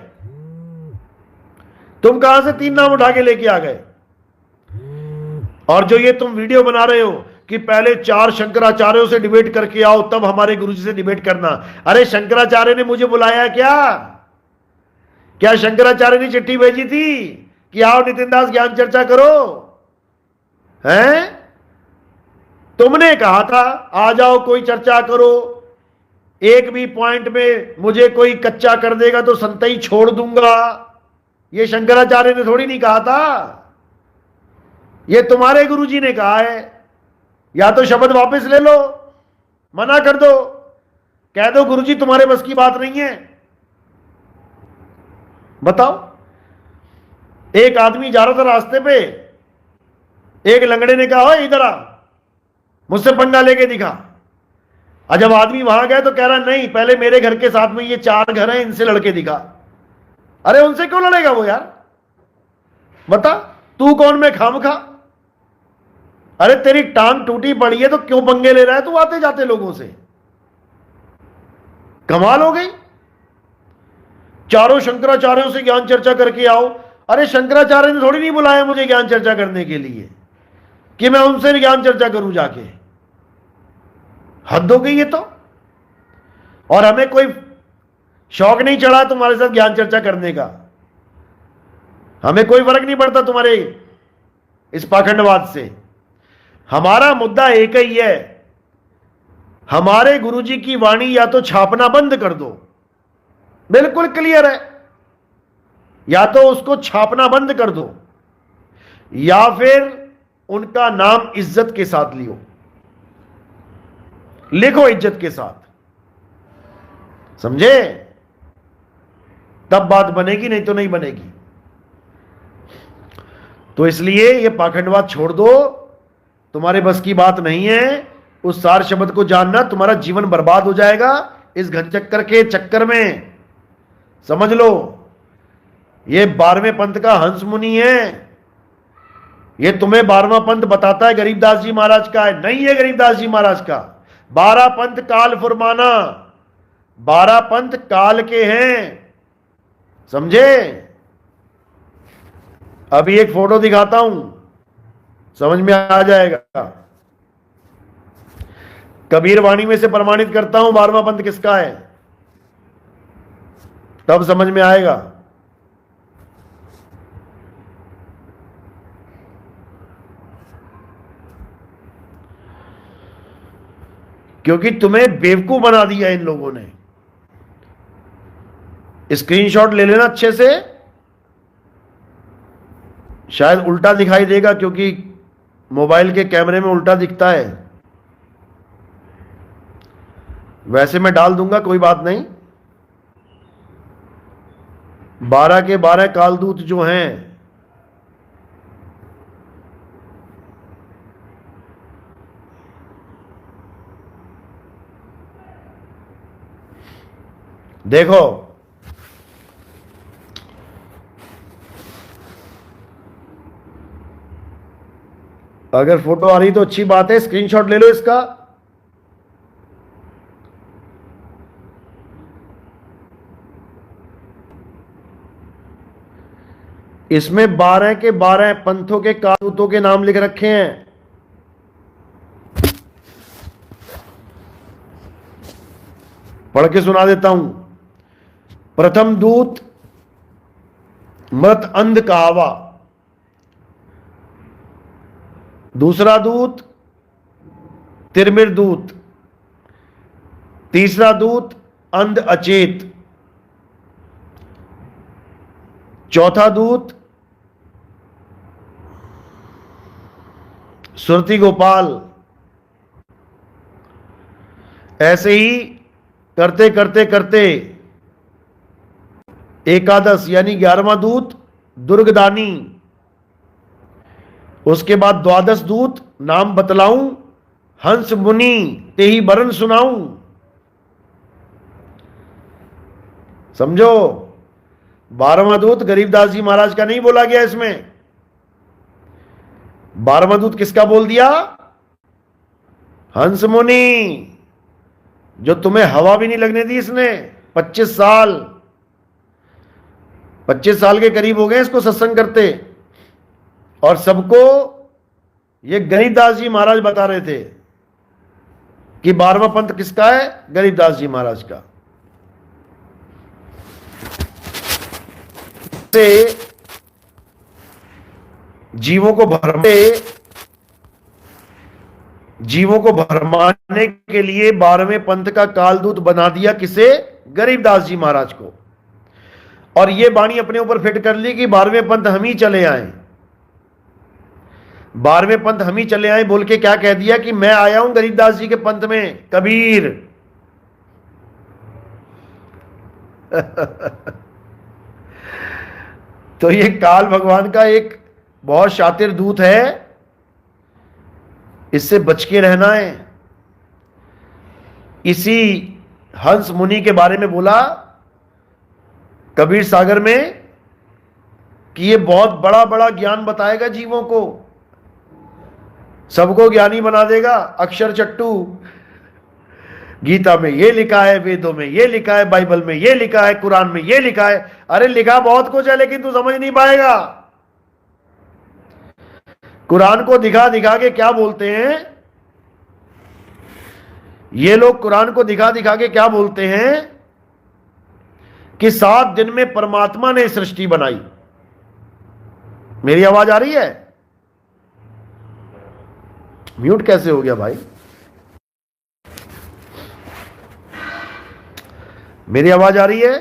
तुम कहां से 3 नाम उठा के लेके आ गए। और जो ये तुम वीडियो बना रहे हो कि पहले 4 शंकराचार्यों से डिबेट करके आओ तब हमारे गुरुजी से डिबेट करना। अरे शंकराचार्य ने मुझे बुलाया क्या शंकराचार्य ने चिट्ठी भेजी थी कि आओ नितिन दास ज्ञान चर्चा करो, हैं? तुमने कहा था आ जाओ कोई चर्चा करो, एक भी पॉइंट में मुझे कोई कच्चा कर देगा तो संतई छोड़ दूंगा। ये शंकराचार्य ने थोड़ी नहीं कहा था, ये तुम्हारे गुरुजी ने कहा है। या तो शब्द वापस ले लो, मना कर दो, कह दो गुरुजी तुम्हारे बस की बात नहीं है। बताओ, एक आदमी जा रहा था रास्ते पे, एक लंगड़े ने कहा इधर आ, मुझसे पंगा लेके दिखा। और जब आदमी वहां गया तो कह रहा नहीं, पहले मेरे घर के साथ में ये 4 घर हैं, इनसे लड़के दिखा। अरे उनसे क्यों लड़ेगा वो यार, बता तू कौन, मैं खामखा। अरे तेरी टांग टूटी पड़ी है तो क्यों पंगे ले रहा है तू आते जाते लोगों से। कमाल हो गई। चारों शंकराचार्यों से ज्ञान चर्चा करके आओ। अरे शंकराचार्य ने थोड़ी नहीं बुलाया मुझे ज्ञान चर्चा करने के लिए कि मैं उनसे ज्ञान चर्चा करूं जाके। हद हो गई ये तो। और हमें कोई शौक नहीं चढ़ा तुम्हारे साथ ज्ञान चर्चा करने का। हमें कोई फर्क नहीं पड़ता तुम्हारे इस पाखंडवाद से। हमारा मुद्दा एक ही है, हमारे गुरुजी की वाणी या तो छापना बंद कर दो, बिल्कुल क्लियर है, या तो उसको छापना बंद कर दो या फिर उनका नाम इज्जत के साथ लियो, लिखो इज्जत के साथ, समझे? तब बात बनेगी, नहीं तो नहीं बनेगी। तो इसलिए ये पाखंडवाद छोड़ दो, तुम्हारे बस की बात नहीं है। उस सार शब्द को जानना, तुम्हारा जीवन बर्बाद हो जाएगा इस घनचक्कर के चक्कर में। समझ लो, ये 12वें पंथ का हंस मुनि है। ये तुम्हें 12वां पंथ बताता है गरीबदास जी महाराज का है, नहीं है गरीबदास जी महाराज का। 12 पंथ काल फुरमाना, 12 पंथ काल के हैं, समझे? अभी एक फोटो दिखाता हूं, समझ में आ जाएगा। कबीर वाणी में से प्रमाणित करता हूं 12वां पंथ किसका है, तब समझ में आएगा। क्योंकि तुम्हें बेवकूफ बना दिया इन लोगों ने। स्क्रीनशॉट ले लेना अच्छे से, शायद उल्टा दिखाई देगा क्योंकि मोबाइल के कैमरे में उल्टा दिखता है। वैसे मैं डाल दूंगा, कोई बात नहीं। 12 के 12 कालदूत जो हैं, देखो अगर फोटो आ रही तो अच्छी बात है, स्क्रीनशॉट ले लो इसका। इसमें 12 के 12 पंथों के कालदूतों के नाम लिख रखे हैं। पढ़ के सुना देता हूं। प्रथम दूत मृत अंध कहावा, दूसरा दूत तिरमिर दूत, तीसरा दूत अंध अचेत, चौथा दूत सुरती गोपाल। ऐसे ही करते करते करते एकादश यानी 11वां दूत दुर्गदानी। उसके बाद द्वादश दूत नाम बतलाऊं, हंस मुनि तेहि बरन सुनाऊं। समझो, 12वां दूत गरीबदास जी महाराज का नहीं बोला गया इसमें। 12वां दूत किसका बोल दिया? हंस मुनि, जो तुम्हें हवा भी नहीं लगने दी इसने। 25 साल, 25 साल के करीब हो गए इसको सत्संग करते, और सबको ये गरीबदास जी महाराज बता रहे थे कि 12वां पंथ किसका है? गरीबदास जी महाराज का। से जीवों को भरमाने के लिए 12वें पंथ का कालदूत बना दिया किसे? गरीबदास जी महाराज को। और ये बाणी अपने ऊपर फिट कर ली कि 12वें पंथ हम ही चले आए। 12वें पंथ हम ही चले आए बोल के क्या कह दिया कि मैं आया हूं गरीबदास जी के पंथ में, कबीर। तो ये काल भगवान का एक बहुत शातिर दूत है, इससे बच के रहना है। इसी हंस मुनि के बारे में बोला कबीर सागर में कि ये बहुत बड़ा बड़ा ज्ञान बताएगा जीवों को, सबको ज्ञानी बना देगा, अक्षर चट्टू। गीता में ये लिखा है, वेदों में ये लिखा है, बाइबल में ये लिखा है, कुरान में ये लिखा है। अरे लिखा बहुत कुछ है, लेकिन तू समझ नहीं पाएगा। कुरान को दिखा दिखा के क्या बोलते हैं ये लोग? कुरान को दिखा दिखा के क्या बोलते हैं कि 7 दिन में परमात्मा ने सृष्टि बनाई। मेरी आवाज आ रही है? म्यूट कैसे हो गया भाई? मेरी आवाज आ रही है?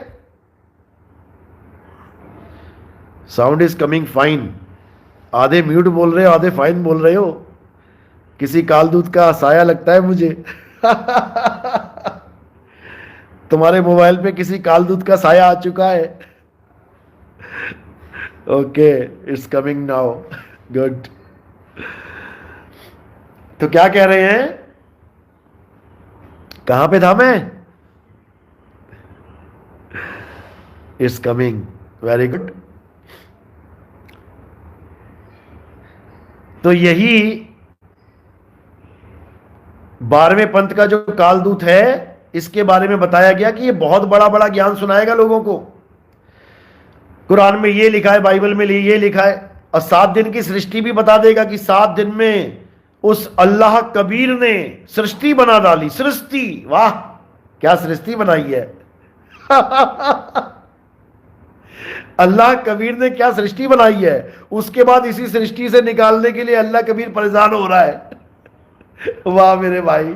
Sound is coming fine. आधे म्यूट बोल रहे हो, आधे फाइन बोल रहे हो। किसी कालदूत का साया लगता है मुझे। तुम्हारे मोबाइल पे किसी कालदूत का साया आ चुका है। Okay, it's coming now. Good. तो क्या कह रहे हैं? कहां पे था मैं? It's coming. Very good. तो यही 12वें पंथ का जो कालदूत है, इसके बारे में बताया गया कि ये बहुत बड़ा बड़ा ज्ञान सुनाएगा लोगों को। कुरान में ये लिखा है, बाइबल में ये लिखा है, और 7 दिन की सृष्टि भी बता देगा कि 7 दिन में उस अल्लाह कबीर ने सृष्टि बना डाली। सृष्टि, वाह क्या सृष्टि बनाई है। अल्लाह कबीर ने क्या सृष्टि बनाई है। उसके बाद इसी सृष्टि से निकालने के लिए अल्लाह कबीर परेशान हो रहा है। वाह मेरे भाई,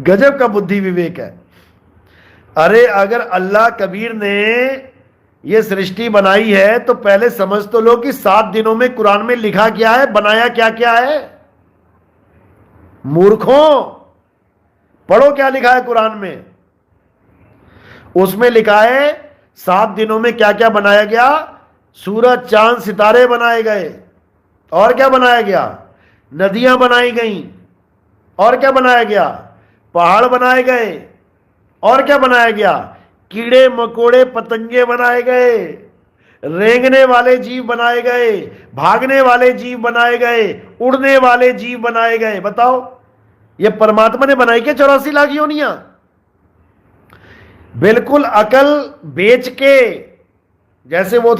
गजब का बुद्धि विवेक है। अरे अगर अल्लाह कबीर ने यह सृष्टि बनाई है तो पहले समझ तो लो कि 7 दिनों में कुरान में लिखा क्या है, बनाया क्या क्या है। मूर्खों, पढ़ो क्या लिखा है कुरान में। उसमें लिखा है 7 दिनों में क्या क्या बनाया गया। सूरज, चांद, सितारे बनाए गए। और क्या बनाया गया? नदियां बनाई गईं। और क्या बनाया गया? पहाड़ बनाए गए। और क्या बनाया गया? कीड़े मकोड़े पतंगे बनाए गए। रेंगने वाले जीव बनाए गए, भागने वाले जीव बनाए गए, उड़ने वाले जीव बनाए गए। बताओ, ये परमात्मा ने बनाई क्या 84 लाख योनियां? बिल्कुल अकल बेच के, जैसे वो